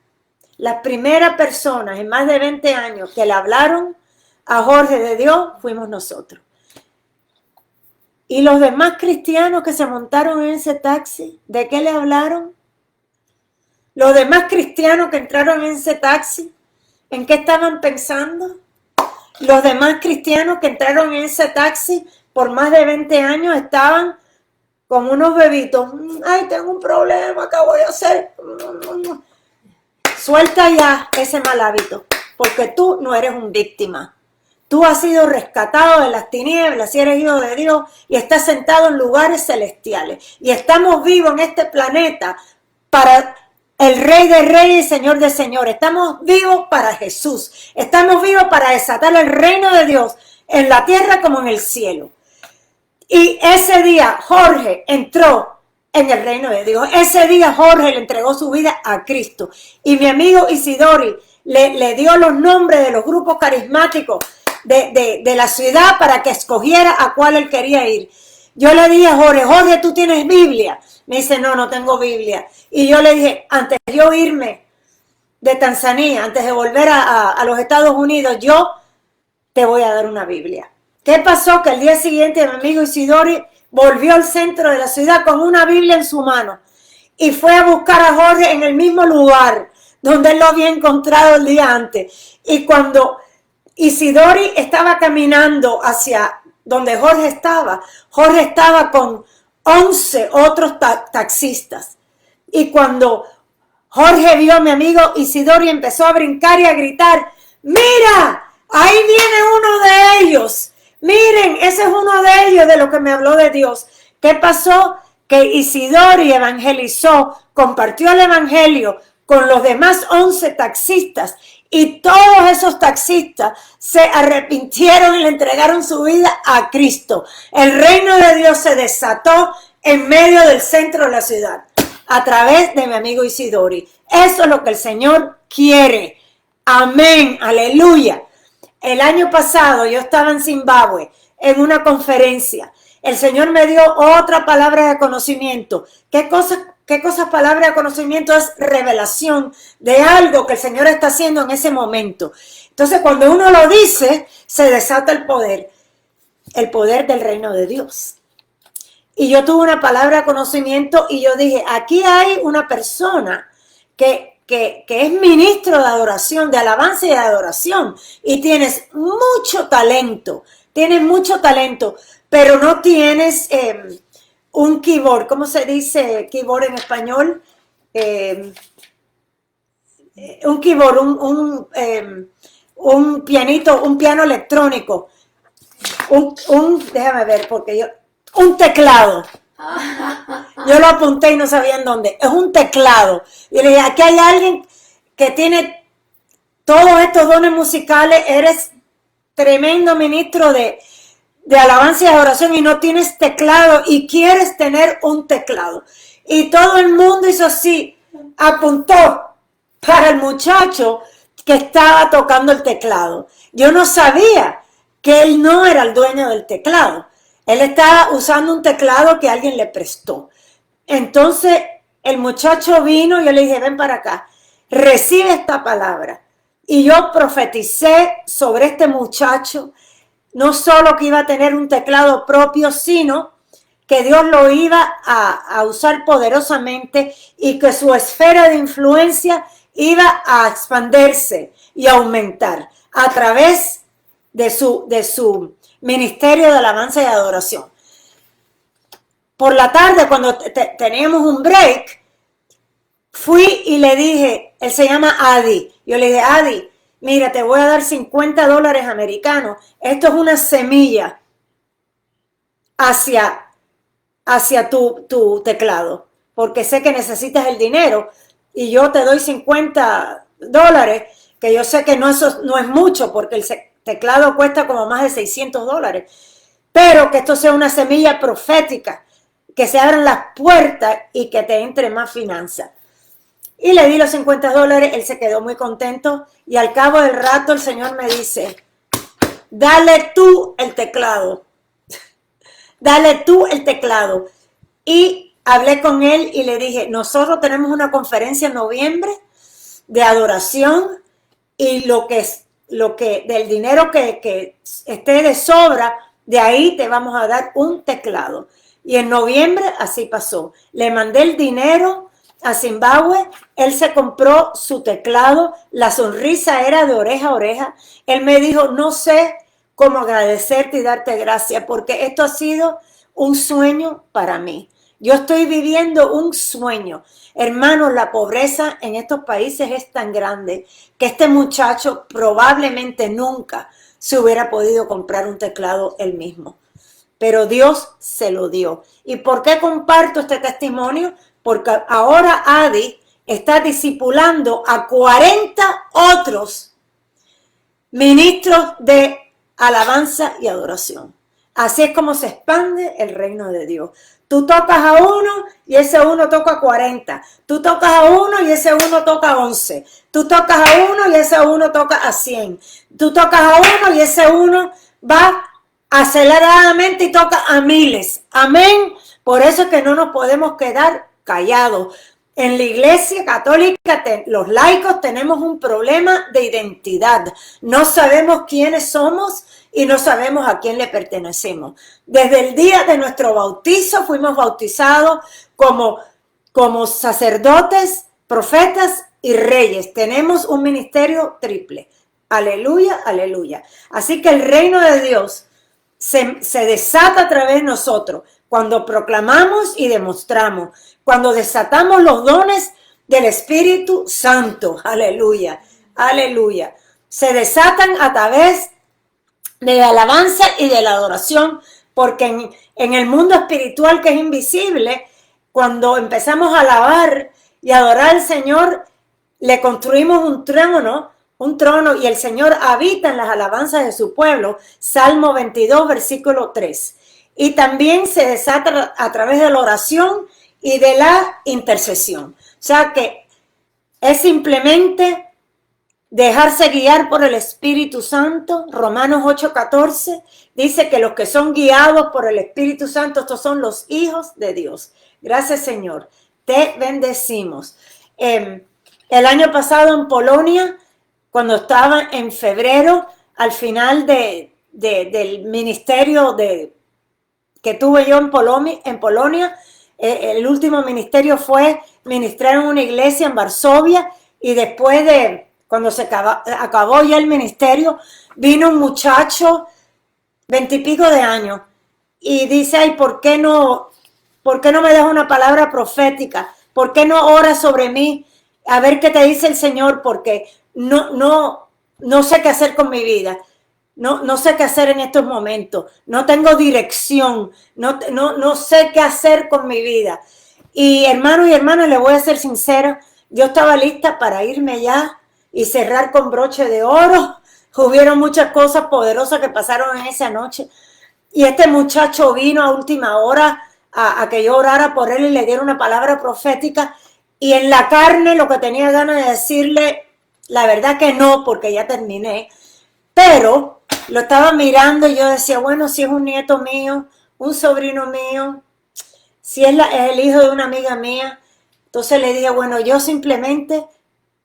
Las primeras personas en más de 20 años que le hablaron a Jorge de Dios fuimos nosotros. Y los demás cristianos que se montaron en ese taxi, ¿de qué le hablaron? Los demás cristianos que entraron en ese taxi, ¿en qué estaban pensando? Los demás cristianos que entraron en ese taxi por más de 20 años estaban como unos bebitos. Ay, tengo un problema, ¿qué voy a hacer? Suelta ya ese mal hábito, porque tú no eres un víctima. Tú has sido rescatado de las tinieblas, si eres hijo de Dios y estás sentado en lugares celestiales. Y estamos vivos en este planeta para el Rey de Reyes y Señor de Señores. Estamos vivos para Jesús. Estamos vivos para desatar el reino de Dios en la tierra como en el cielo. Y ese día Jorge entró en el reino de Dios. Ese día Jorge le entregó su vida a Cristo. Y mi amigo Isidori le dio los nombres de los grupos carismáticos de la ciudad para que escogiera a cuál él quería ir. Yo le dije a Jorge, Jorge, ¿tú tienes Biblia? Me dice, no tengo Biblia. Y yo le dije, antes de yo irme de Tanzania, antes de volver a los Estados Unidos, yo te voy a dar una Biblia. ¿Qué pasó? Que el día siguiente mi amigo Isidori volvió al centro de la ciudad con una Biblia en su mano y fue a buscar a Jorge en el mismo lugar donde él lo había encontrado el día antes. Y cuando Isidori estaba caminando hacia donde Jorge estaba con 11 otros taxistas. Y cuando Jorge vio a mi amigo Isidori, empezó a brincar y a gritar, ¡mira! Ahí viene uno de ellos. Miren, ese es uno de ellos de lo que me habló de Dios. ¿Qué pasó? Que Isidori evangelizó, compartió el evangelio con los demás 11 taxistas. Y todos esos taxistas se arrepintieron y le entregaron su vida a Cristo. El reino de Dios se desató en medio del centro de la ciudad a través de mi amigo Isidori. Eso es lo que el Señor quiere. Amén, aleluya. El año pasado yo estaba en Zimbabue en una conferencia. El Señor me dio otra palabra de conocimiento. ¿Qué cosa palabra de conocimiento? Es revelación de algo que el Señor está haciendo en ese momento. Entonces, cuando uno lo dice, se desata el poder del reino de Dios. Y yo tuve una palabra de conocimiento y yo dije, aquí hay una persona que es ministro de adoración, de alabanza y de adoración, y tienes mucho talento, pero no tienes un keyboard. ¿Cómo se dice keyboard en español? Un keyboard, un pianito, un piano electrónico, déjame ver, un teclado. Yo lo apunté y no sabía en dónde. Es un teclado. Y le dije, aquí hay alguien que tiene todos estos dones musicales, eres tremendo ministro de alabanza y adoración y no tienes teclado y quieres tener un teclado. Y todo el mundo hizo así, apuntó para el muchacho que estaba tocando el teclado. Yo no sabía que él no era el dueño del teclado. Él estaba usando un teclado que alguien le prestó. Entonces el muchacho vino y yo le dije, ven para acá, recibe esta palabra. Y yo profeticé sobre este muchacho, no solo que iba a tener un teclado propio, sino que Dios lo iba a usar poderosamente y que su esfera de influencia iba a expandirse y aumentar a través de su ministerio de alabanza y adoración. Por la tarde, cuando teníamos un break, fui y le dije, él se llama Adi. Yo le dije, Adi, mira, te voy a dar $50 americanos. Esto es una semilla hacia tu teclado, porque sé que necesitas el dinero y yo te doy $50, que yo sé que eso no es mucho, porque teclado cuesta como más de $600. Pero que esto sea una semilla profética, que se abran las puertas y que te entre más finanzas. Y le di los $50, él se quedó muy contento y al cabo del rato el Señor me dice, dale tú el teclado, dale tú el teclado. Y hablé con él y le dije, nosotros tenemos una conferencia en noviembre de adoración y lo que del dinero que esté de sobra, de ahí te vamos a dar un teclado. Y en noviembre así pasó. Le mandé el dinero a Zimbabue, él se compró su teclado, la sonrisa era de oreja a oreja. Él me dijo, no sé cómo agradecerte y darte gracias, porque esto ha sido un sueño para mí. Yo estoy viviendo un sueño. Hermanos, la pobreza en estos países es tan grande que este muchacho probablemente nunca se hubiera podido comprar un teclado él mismo. Pero Dios se lo dio. ¿Y por qué comparto este testimonio? Porque ahora Adi está discipulando a 40 otros ministros de alabanza y adoración. Así es como se expande el reino de Dios. Tú tocas a uno y ese uno toca 40. Tú tocas a uno y ese uno toca 11. Tú tocas a uno y ese uno toca a 100. Tú tocas a uno y ese uno va aceleradamente y toca a miles. Amén. Por eso es que no nos podemos quedar callados. En la iglesia católica, los laicos tenemos un problema de identidad. No sabemos quiénes somos y no sabemos a quién le pertenecemos. Desde el día de nuestro bautizo fuimos bautizados como sacerdotes, profetas y reyes. Tenemos un ministerio triple. Aleluya, aleluya. Así que el reino de Dios se desata a través de nosotros cuando proclamamos y demostramos, cuando desatamos los dones del Espíritu Santo. Aleluya, aleluya. Se desatan a través de la alabanza y de la adoración, porque en el mundo espiritual que es invisible, cuando empezamos a alabar y adorar al Señor, le construimos un trono y el Señor habita en las alabanzas de su pueblo. Salmo 22, versículo 3. Y también se desata a través de la oración y de la intercesión. O sea que es simplemente dejarse guiar por el Espíritu Santo. Romanos 8:14 dice que los que son guiados por el Espíritu Santo, estos son los hijos de Dios. Gracias, Señor. Te bendecimos. El año pasado en Polonia, cuando estaba en febrero, al final del ministerio que tuve yo en Polonia, el último ministerio fue ministrar en una iglesia en Varsovia, y después cuando se acabó ya el ministerio, vino un muchacho, 20 y pico de años, y dice, ay, ¿por qué no me das una palabra profética? ¿Por qué no oras sobre mí? A ver qué te dice el Señor, porque no sé qué hacer con mi vida. No sé qué hacer en estos momentos. No tengo dirección. No sé qué hacer con mi vida. Y hermanos y hermanas, les voy a ser sincera. Yo estaba lista para irme ya y cerrar con broche de oro. Hubieron muchas cosas poderosas que pasaron en esa noche. Y este muchacho vino a última hora a que yo orara por él y le diera una palabra profética. Y en la carne lo que tenía ganas de decirle, la verdad que no, porque ya terminé. Pero lo estaba mirando y yo decía, bueno, si es un nieto mío, un sobrino mío, si es el hijo de una amiga mía. Entonces le dije, bueno, yo simplemente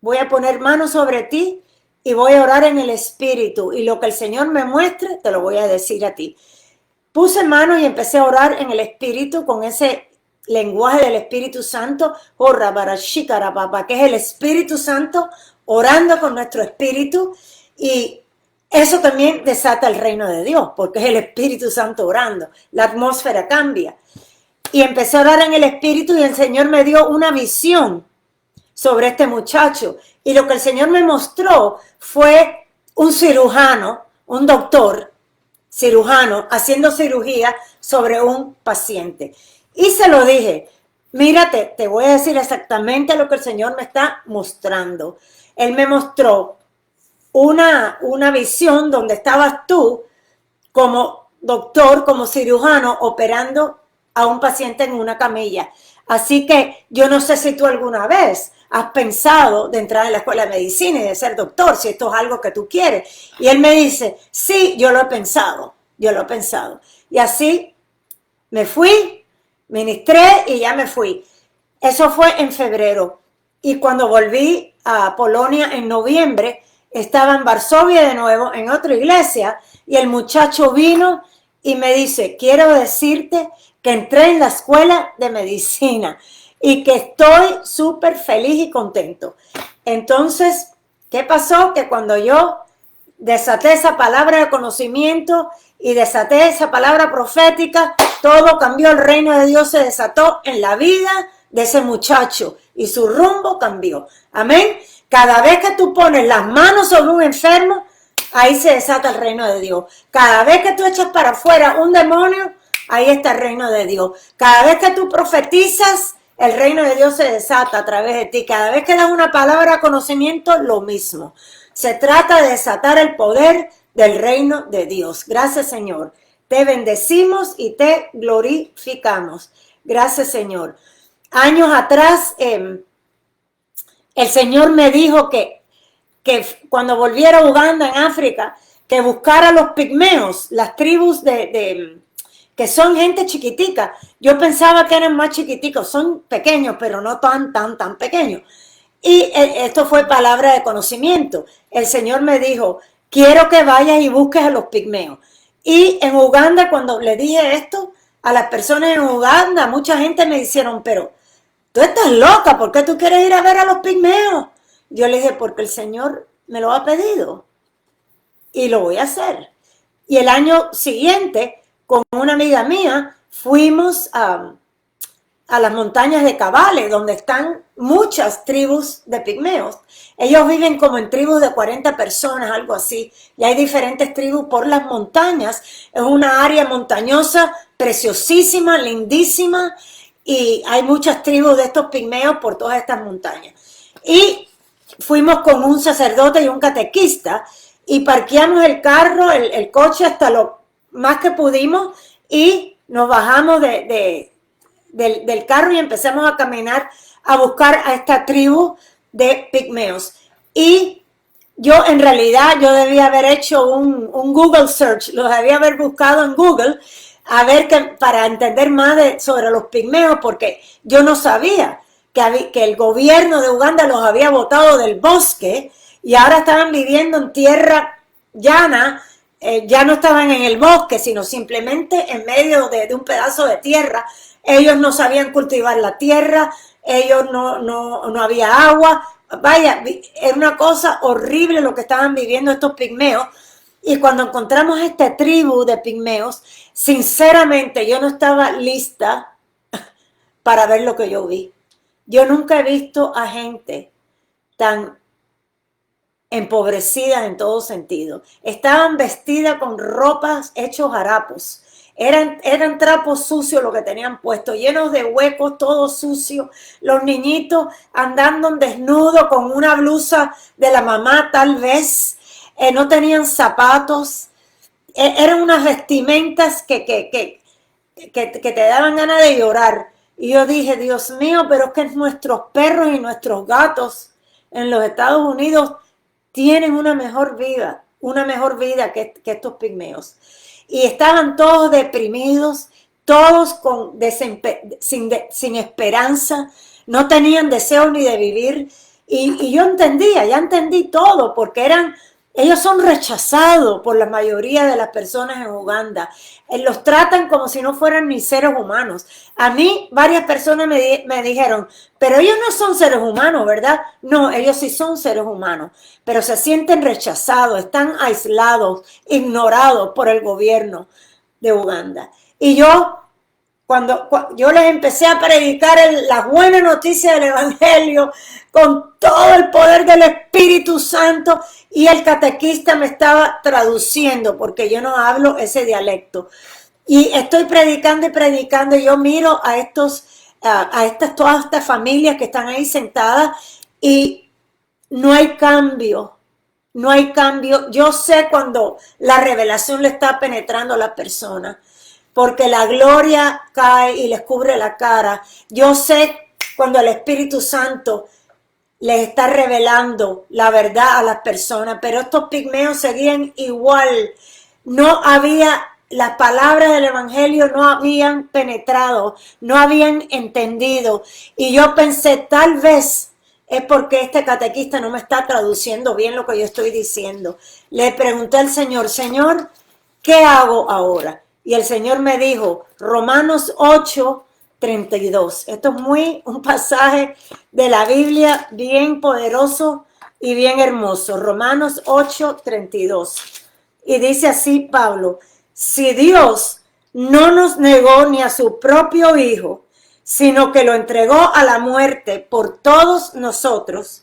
voy a poner manos sobre ti y voy a orar en el Espíritu. Y lo que el Señor me muestre, te lo voy a decir a ti. Puse manos y empecé a orar en el Espíritu con ese lenguaje del Espíritu Santo, que es el Espíritu Santo orando con nuestro espíritu, y eso también desata el reino de Dios, porque es el Espíritu Santo orando, la atmósfera cambia. Y empecé a orar en el Espíritu y el Señor me dio una visión sobre este muchacho, y lo que el Señor me mostró fue un cirujano, un doctor cirujano haciendo cirugía sobre un paciente. Y se lo dije, mírate, te voy a decir exactamente lo que el Señor me está mostrando. Él me mostró una visión donde estabas tú como doctor, como cirujano, operando a un paciente en una camilla. Así que yo no sé si tú alguna vez has pensado de entrar en la escuela de medicina y de ser doctor, si esto es algo que tú quieres. Y él me dice, sí, yo lo he pensado. Y así me fui, ministré y ya me fui. Eso fue en febrero. Y cuando volví a Polonia en noviembre, estaba en Varsovia de nuevo, en otra iglesia, y el muchacho vino y me dice, quiero decirte que entré en la escuela de medicina y que estoy súper feliz y contento. Entonces, ¿qué pasó? Que cuando yo desaté esa palabra de conocimiento y desaté esa palabra profética, todo cambió, el reino de Dios se desató en la vida de ese muchacho y su rumbo cambió. Amén. Cada vez que tú pones las manos sobre un enfermo, ahí se desata el reino de Dios. Cada vez que tú echas para afuera un demonio, ahí está el reino de Dios. Cada vez que tú profetizas, el reino de Dios se desata a través de ti. Cada vez que das una palabra de conocimiento, lo mismo. Se trata de desatar el poder del reino de Dios. Gracias, Señor. Te bendecimos y te glorificamos. Gracias, Señor. Años atrás, el Señor me dijo que cuando volviera a Uganda, en África, que buscara los pigmeos, las tribus que son gente chiquitica. Yo pensaba que eran más chiquiticos, son pequeños, pero no tan pequeños. Y esto fue palabra de conocimiento. El Señor me dijo, quiero que vayas y busques a los pigmeos. Y en Uganda, cuando le dije esto a las personas en Uganda, mucha gente me dijeron, pero tú estás loca, ¿por qué tú quieres ir a ver a los pigmeos? Yo le dije, porque el Señor me lo ha pedido y lo voy a hacer. Y el año siguiente, con una amiga mía, fuimos a las montañas de Kabale, donde están muchas tribus de pigmeos. Ellos viven como en tribus de 40 personas, algo así, y hay diferentes tribus por las montañas. Es una área montañosa, preciosísima, lindísima, y hay muchas tribus de estos pigmeos por todas estas montañas. Y fuimos con un sacerdote y un catequista, y parqueamos el carro, el coche hasta lo más que pudimos, y nos bajamos del carro y empezamos a caminar a buscar a esta tribu de pigmeos. Y yo en realidad, yo debía haber hecho un Google search, lo debía haber buscado en Google, a ver para entender más sobre los pigmeos, porque yo no sabía que el gobierno de Uganda los había botado del bosque y ahora estaban viviendo en tierra llana. Ya no estaban en el bosque, sino simplemente en medio de un pedazo de tierra. Ellos no sabían cultivar la tierra, ellos no había agua. Vaya, era una cosa horrible lo que estaban viviendo estos pigmeos. Y cuando encontramos esta tribu de pigmeos, sinceramente yo no estaba lista para ver lo que yo vi. Yo nunca he visto a gente tan empobrecidas en todo sentido. Estaban vestidas con ropas hechos harapos. Eran trapos sucios lo que tenían puesto, llenos de huecos, todo sucio. Los niñitos andando desnudos con una blusa de la mamá tal vez. No tenían zapatos. Eran unas vestimentas que te daban ganas de llorar. Y yo dije, Dios mío, pero es que nuestros perros y nuestros gatos en los Estados Unidos tienen una mejor vida que estos pigmeos. Y estaban todos deprimidos, todos sin esperanza, no tenían deseo ni de vivir. Y yo ya entendí todo, porque ellos son rechazados por la mayoría de las personas en Uganda. Los tratan como si no fueran ni seres humanos. A mí varias personas me dijeron, pero ellos no son seres humanos, ¿verdad? No, ellos sí son seres humanos, pero se sienten rechazados, están aislados, ignorados por el gobierno de Uganda. Y cuando yo les empecé a predicar la buena noticia del Evangelio con todo el poder del Espíritu Santo, y el catequista me estaba traduciendo porque yo no hablo ese dialecto. Y estoy predicando y predicando, y yo miro a todas estas familias que están ahí sentadas, y no hay cambio, no hay cambio. Yo sé cuando la revelación le está penetrando a la persona, porque la gloria cae y les cubre la cara. Yo sé cuando el Espíritu Santo les está revelando la verdad a las personas, pero estos pigmeos seguían igual. No había, las palabras del Evangelio no habían penetrado, no habían entendido. Y yo pensé, tal vez es porque este catequista no me está traduciendo bien lo que yo estoy diciendo. Le pregunté al Señor, Señor, ¿qué hago ahora? Y el Señor me dijo, Romanos 8:32. Esto es un pasaje de la Biblia bien poderoso y bien hermoso. Romanos 8:32. Y dice así Pablo, si Dios no nos negó ni a su propio Hijo, sino que lo entregó a la muerte por todos nosotros,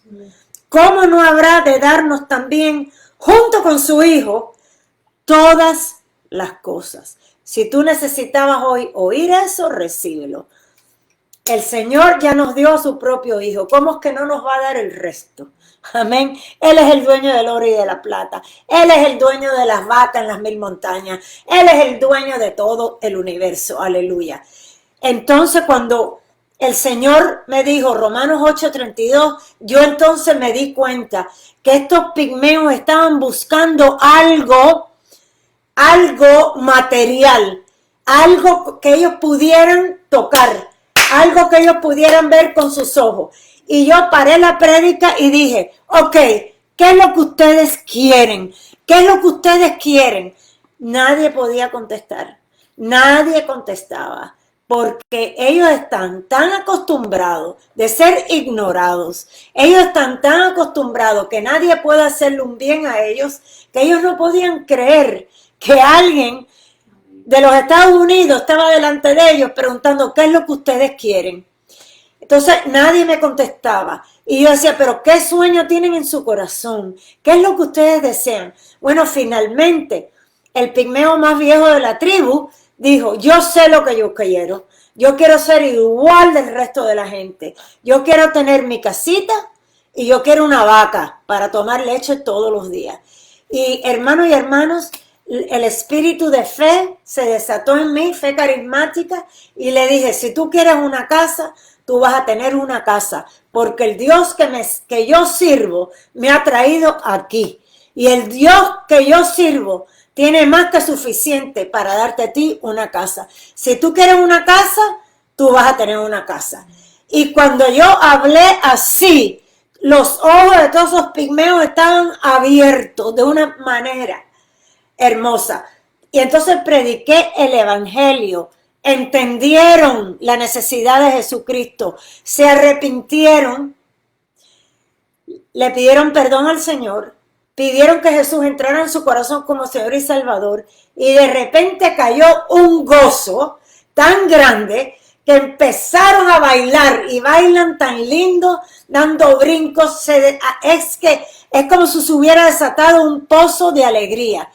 ¿cómo no habrá de darnos también, junto con su Hijo, todas las cosas? Si tú necesitabas hoy oír eso, recíbelo. El Señor ya nos dio a su propio Hijo. ¿Cómo es que no nos va a dar el resto? Amén. Él es el dueño del oro y de la plata. Él es el dueño de las vacas en las 1000 montañas. Él es el dueño de todo el universo. Aleluya. Entonces, cuando el Señor me dijo Romanos 8:32, yo entonces me di cuenta que estos pigmeos estaban buscando algo material, algo que ellos pudieran tocar, algo que ellos pudieran ver con sus ojos. Y yo paré la prédica y dije, ok, ¿qué es lo que ustedes quieren? ¿Qué es lo que ustedes quieren? Nadie podía contestar, nadie contestaba, porque ellos están tan acostumbrados de ser ignorados, ellos están tan acostumbrados que nadie puede hacerle un bien a ellos, que ellos no podían creer que alguien de los Estados Unidos estaba delante de ellos preguntando qué es lo que ustedes quieren. Entonces nadie me contestaba y yo decía, pero ¿qué sueño tienen en su corazón? ¿Qué es lo que ustedes desean? Bueno, finalmente el pigmeo más viejo de la tribu dijo, yo sé lo que yo quiero. Yo quiero ser igual del resto de la gente. Yo quiero tener mi casita y yo quiero una vaca para tomar leche todos los días. Y hermanos y hermanas, el espíritu de fe se desató en mí, fe carismática, y le dije, si tú quieres una casa, tú vas a tener una casa, porque el Dios que yo sirvo me ha traído aquí. Y el Dios que yo sirvo tiene más que suficiente para darte a ti una casa. Si tú quieres una casa, tú vas a tener una casa. Y cuando yo hablé así, los ojos de todos esos pigmeos estaban abiertos de una manera hermosa. Y entonces prediqué el evangelio. Entendieron la necesidad de Jesucristo. Se arrepintieron. Le pidieron perdón al Señor. Pidieron que Jesús entrara en su corazón como Señor y Salvador. Y de repente cayó un gozo tan grande que empezaron a bailar. Y bailan tan lindo, dando brincos. Es como si se hubiera desatado un pozo de alegría.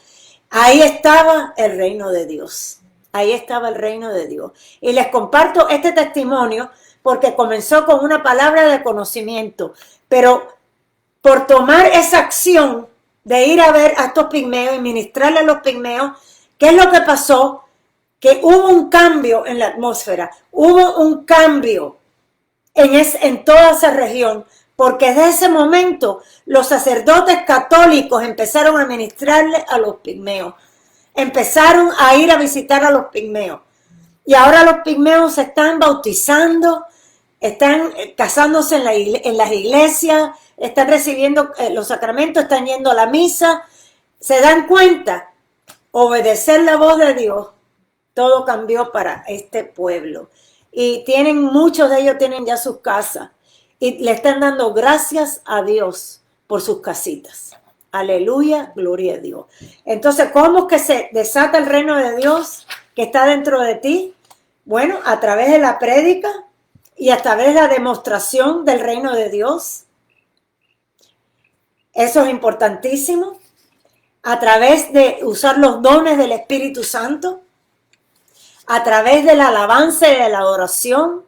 Ahí estaba el reino de Dios. Ahí estaba el reino de Dios. Y les comparto este testimonio porque comenzó con una palabra de conocimiento. Pero por tomar esa acción de ir a ver a estos pigmeos y ministrarle a los pigmeos, ¿qué es lo que pasó? Que hubo un cambio en la atmósfera. Hubo un cambio en toda esa región. Porque desde ese momento los sacerdotes católicos empezaron a ministrarle a los pigmeos. Empezaron a ir a visitar a los pigmeos. Y ahora los pigmeos se están bautizando, están casándose en las iglesias, están recibiendo los sacramentos, están yendo a la misa. Se dan cuenta, obedecer la voz de Dios, todo cambió para este pueblo. Y muchos de ellos tienen ya sus casas. Y le están dando gracias a Dios por sus casitas. Aleluya, gloria a Dios. Entonces, ¿cómo es que se desata el reino de Dios que está dentro de ti? Bueno, a través de la prédica y a través de la demostración del reino de Dios. Eso es importantísimo. A través de usar los dones del Espíritu Santo. A través de la alabanza y de la adoración.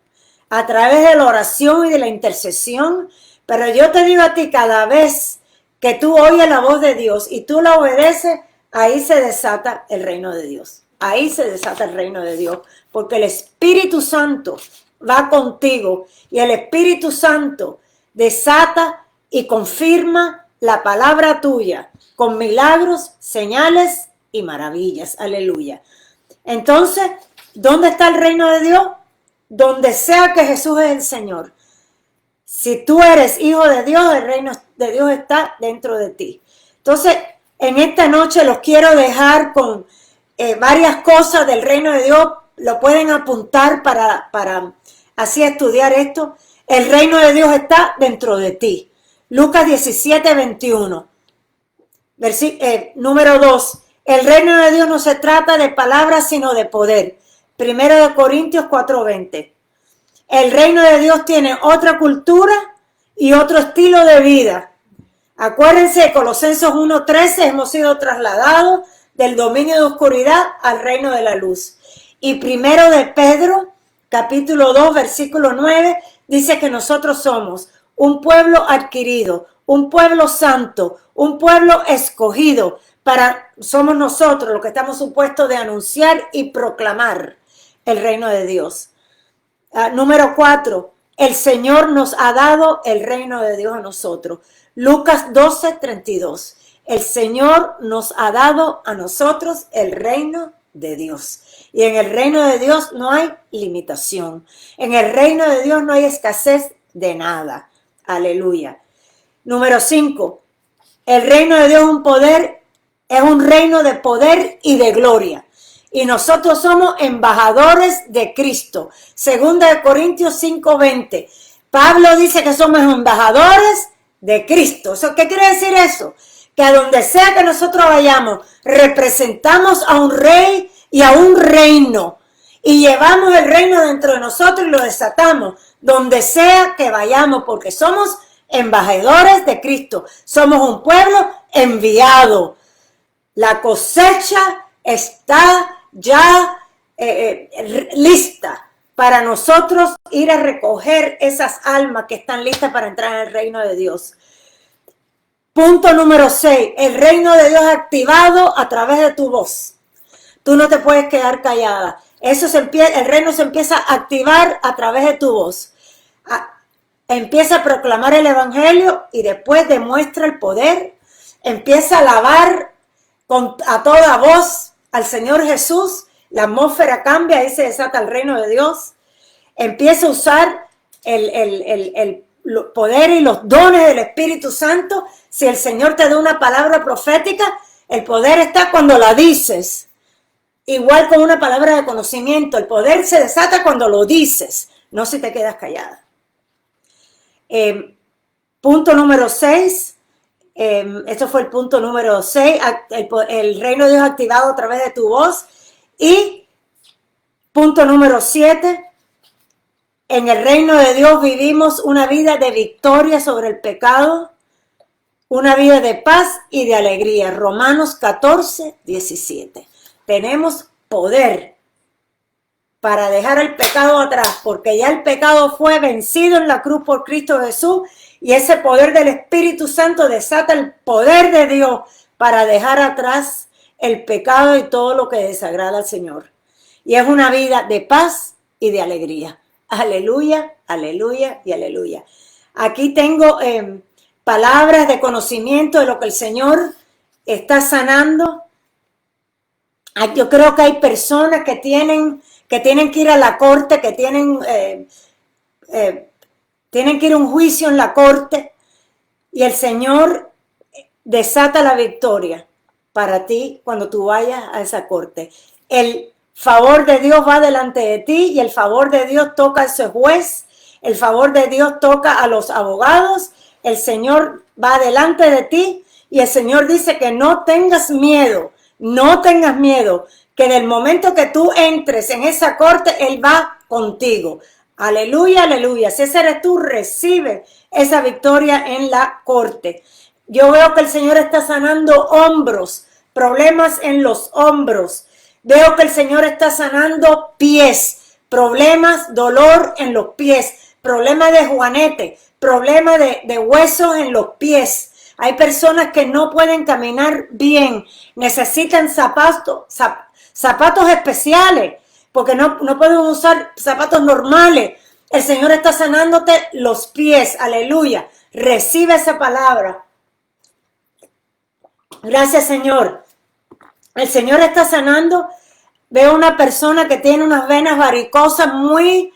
A través de la oración y de la intercesión. Pero yo te digo a ti, cada vez que tú oyes la voz de Dios y tú la obedeces, ahí se desata el reino de Dios. Ahí se desata el reino de Dios, porque el Espíritu Santo va contigo y el Espíritu Santo desata y confirma la palabra tuya con milagros, señales y maravillas. Aleluya. Entonces, ¿dónde está el reino de Dios? Donde sea que Jesús es el Señor. Si tú eres hijo de Dios, el reino de Dios está dentro de ti. Entonces, en esta noche los quiero dejar con varias cosas del reino de Dios. Lo pueden apuntar para así estudiar esto. El reino de Dios está dentro de ti. Lucas 17, 21. Número 2. El reino de Dios no se trata de palabras, sino de poder. 1 Corintios 4, 20. El reino de Dios tiene otra cultura y otro estilo de vida. Acuérdense de Colosenses 1:13, hemos sido trasladados del dominio de oscuridad al reino de la luz. Y 1 de Pedro, capítulo 2, versículo 9, dice que nosotros somos un pueblo adquirido, un pueblo santo, un pueblo escogido. Somos nosotros los que estamos supuestos de anunciar y proclamar el reino de Dios. Número 4, el Señor nos ha dado el reino de Dios a nosotros. Lucas 12, 32. El Señor nos ha dado a nosotros el reino de Dios. Y en el reino de Dios no hay limitación. En el reino de Dios no hay escasez de nada. Aleluya. Número 5. El reino de Dios es un reino de poder y de gloria. Y nosotros somos embajadores de Cristo. 2 Corintios 5:20. Pablo dice que somos embajadores de Cristo. ¿Qué quiere decir eso? Que a donde sea que nosotros vayamos, representamos a un rey y a un reino. Y llevamos el reino dentro de nosotros y lo desatamos donde sea que vayamos, porque somos embajadores de Cristo. Somos un pueblo enviado. La cosecha está ya lista para nosotros ir a recoger esas almas que están listas para entrar en el reino de Dios. Punto número 6. El reino de Dios activado a través de tu voz. Tú no te puedes quedar callada. El reino se empieza a activar a través de tu voz. Empieza a proclamar el evangelio y después demuestra el poder. Empieza a alabar a toda voz al Señor Jesús. La atmósfera cambia y se desata el reino de Dios. Empieza a usar el poder y los dones del Espíritu Santo. Si el Señor te da una palabra profética, el poder está cuando la dices. Igual con una palabra de conocimiento, el poder se desata cuando lo dices, no si te quedas callada. Punto número 6. Esto fue el punto número 6. El reino de Dios activado a través de tu voz. Y punto número 7. En el reino de Dios vivimos una vida de victoria sobre el pecado, una vida de paz y de alegría. Romanos 14, 17. Tenemos poder para dejar el pecado atrás, porque ya el pecado fue vencido en la cruz por Cristo Jesús, y ese poder del Espíritu Santo desata el poder de Dios para dejar atrás el pecado y todo lo que desagrada al Señor. Y es una vida de paz y de alegría. Aleluya, aleluya y aleluya. Aquí tengo palabras de conocimiento de lo que el Señor está sanando. Yo creo que hay personas que tienen que ir a la corte, que tienen que ir a un juicio en la corte, y el Señor desata la victoria para ti cuando tú vayas a esa corte. El favor de Dios va delante de ti y el favor de Dios toca a ese juez, el favor de Dios toca a los abogados, el Señor va delante de ti y el Señor dice que no tengas miedo. No tengas miedo, que en el momento que tú entres en esa corte, Él va contigo. Aleluya, aleluya. Si ese eres tú, recibe esa victoria en la corte. Yo veo que el Señor está sanando hombros, problemas en los hombros. Veo que el Señor está sanando pies, problemas, dolor en los pies, problemas de juanete, problemas de huesos en los pies. Hay personas que no pueden caminar bien, necesitan zapatos especiales, porque no pueden usar zapatos normales. El Señor está sanándote los pies, aleluya. Recibe esa palabra. Gracias, Señor. El Señor está sanando. Veo una persona que tiene unas venas varicosas muy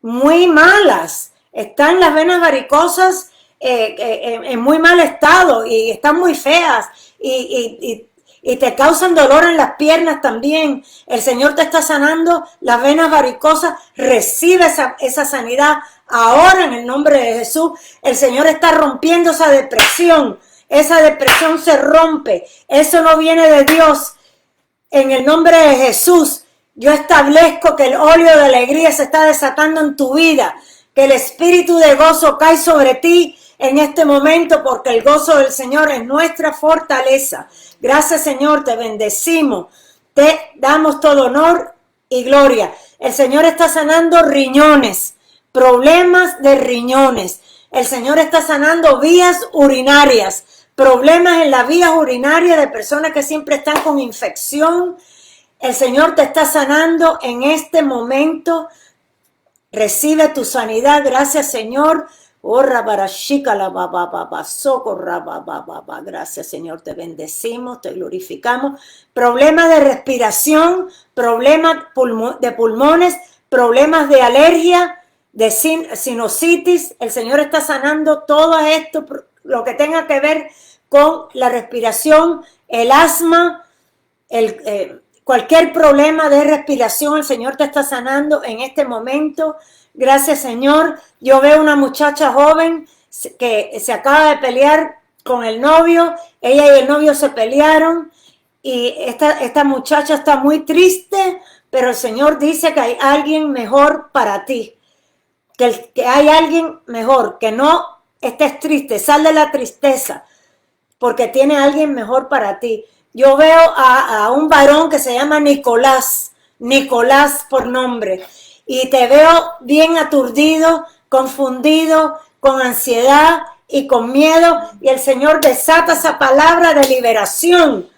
malas. Están las venas varicosas en muy mal estado y están muy feas y te causan dolor en las piernas también. El Señor te está sanando las venas varicosas. Recibe esa sanidad ahora en el nombre de Jesús. El Señor está rompiendo esa depresión. Esa depresión se rompe. Eso no viene de Dios. En el nombre de Jesús, yo establezco que el óleo de alegría se está desatando en tu vida, que el espíritu de gozo cae sobre ti en este momento, porque el gozo del Señor es nuestra fortaleza. Gracias, Señor, te bendecimos, te damos todo honor y gloria. El Señor está sanando riñones, problemas de riñones. El Señor está sanando vías urinarias, problemas en las vías urinarias de personas que siempre están con infección. El Señor te está sanando en este momento. Recibe tu sanidad. Gracias, Señor. Gracias, Señor. Te bendecimos, te glorificamos. Problemas de respiración, problemas de pulmones, problemas de alergia, de sinusitis. El Señor está sanando todo esto, lo que tenga que ver con la respiración, el asma, cualquier problema de respiración. El Señor te está sanando en este momento. Gracias, Señor. Yo veo una muchacha joven que se acaba de pelear con el novio. Ella y el novio se pelearon y esta muchacha está muy triste, pero el Señor dice que hay alguien mejor para ti. Que hay alguien mejor, que no estés triste, sal de la tristeza, porque tiene alguien mejor para ti. Yo veo a un varón que se llama Nicolás por nombre, y te veo bien aturdido, confundido, con ansiedad y con miedo, y el Señor desata esa palabra de liberación,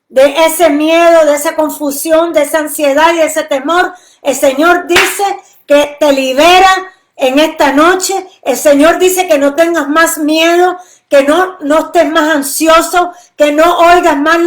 de ese miedo, de esa confusión, de esa ansiedad y de ese temor. El Señor dice que te libera en esta noche. El Señor dice que no tengas más miedo, que no estés más ansioso, que no oigas más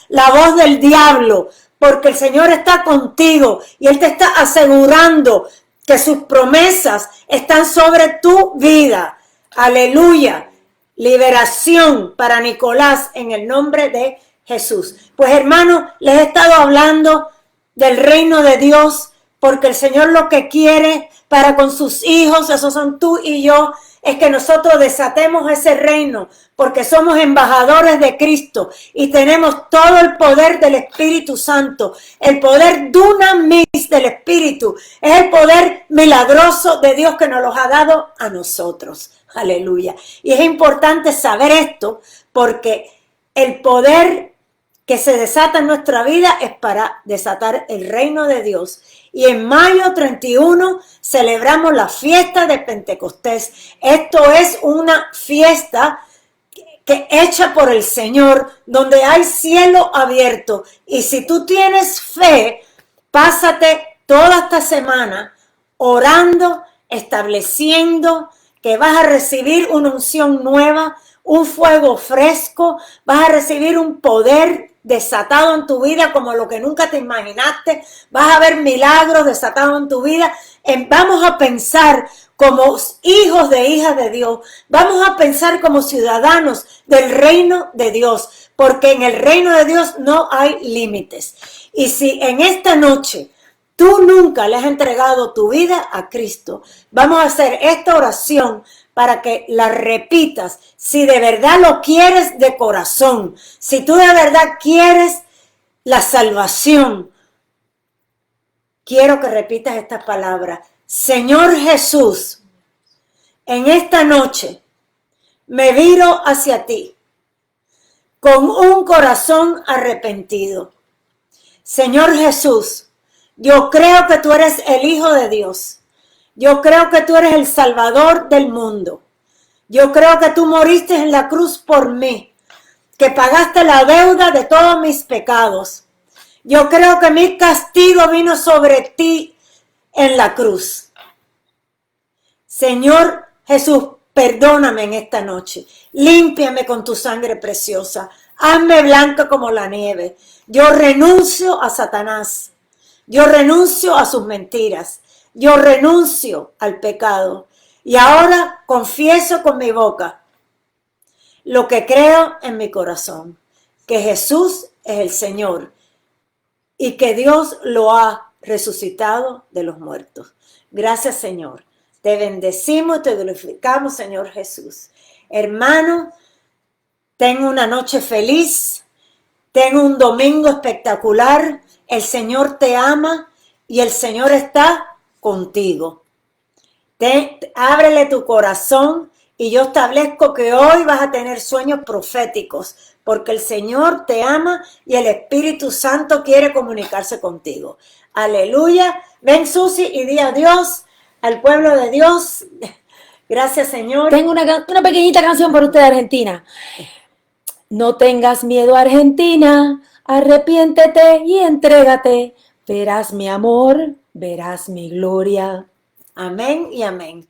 la voz del diablo, porque el Señor está contigo y Él te está asegurando que sus promesas están sobre tu vida. Aleluya. Liberación para Nicolás en el nombre de Jesús. Pues hermanos, les he estado hablando del reino de Dios, porque el Señor lo que quiere para con sus hijos, esos son tú y yo, es que nosotros desatemos ese reino, porque somos embajadores de Cristo y tenemos todo el poder del Espíritu Santo. El poder dunamis del Espíritu es el poder milagroso de Dios que nos los ha dado a nosotros. Aleluya. Y es importante saber esto, porque el poder que se desata en nuestra vida es para desatar el reino de Dios. Y en mayo 31 celebramos la fiesta de Pentecostés. Esto es una fiesta que hecha por el Señor, donde hay cielo abierto. Y si tú tienes fe, pásate toda esta semana orando, estableciendo que vas a recibir una unción nueva, un fuego fresco, vas a recibir un poder desatado en tu vida como lo que nunca te imaginaste. Vas a ver milagros desatados en tu vida. Vamos a pensar como hijos de hijas de Dios. Vamos a pensar como ciudadanos del reino de Dios, porque en el reino de Dios no hay límites. Y si en esta noche tú nunca le has entregado tu vida a Cristo, vamos a hacer esta oración para que la repitas, si de verdad lo quieres de corazón, si tú de verdad quieres la salvación. Quiero que repitas esta palabra. Señor Jesús, en esta noche me viro hacia ti con un corazón arrepentido. Señor Jesús, yo creo que tú eres el Hijo de Dios. Yo creo que tú eres el Salvador del mundo. Yo creo que tú moriste en la cruz por mí. que pagaste la deuda de todos mis pecados. Yo creo que mi castigo vino sobre ti en la cruz. Señor Jesús, perdóname en esta noche. Límpiame con tu sangre preciosa. Hazme blanca como la nieve. Yo renuncio a Satanás. Yo renuncio a sus mentiras. Yo renuncio al pecado. Y ahora confieso con mi boca lo que creo en mi corazón, que Jesús es el Señor y que Dios lo ha resucitado de los muertos. Gracias, Señor. Te bendecimos, te glorificamos, Señor Jesús. Hermano, ten una noche feliz, ten un domingo espectacular. El Señor te ama y el Señor está contigo. Ábrele tu corazón y yo establezco que hoy vas a tener sueños proféticos porque el Señor te ama y el Espíritu Santo quiere comunicarse contigo. Aleluya. Ven, Susi, y di adiós al pueblo de Dios. Gracias, Señor. Tengo una pequeñita canción para usted, Argentina. No tengas miedo, Argentina, arrepiéntete y entrégate. Verás mi amor, verás mi gloria. Amén y amén.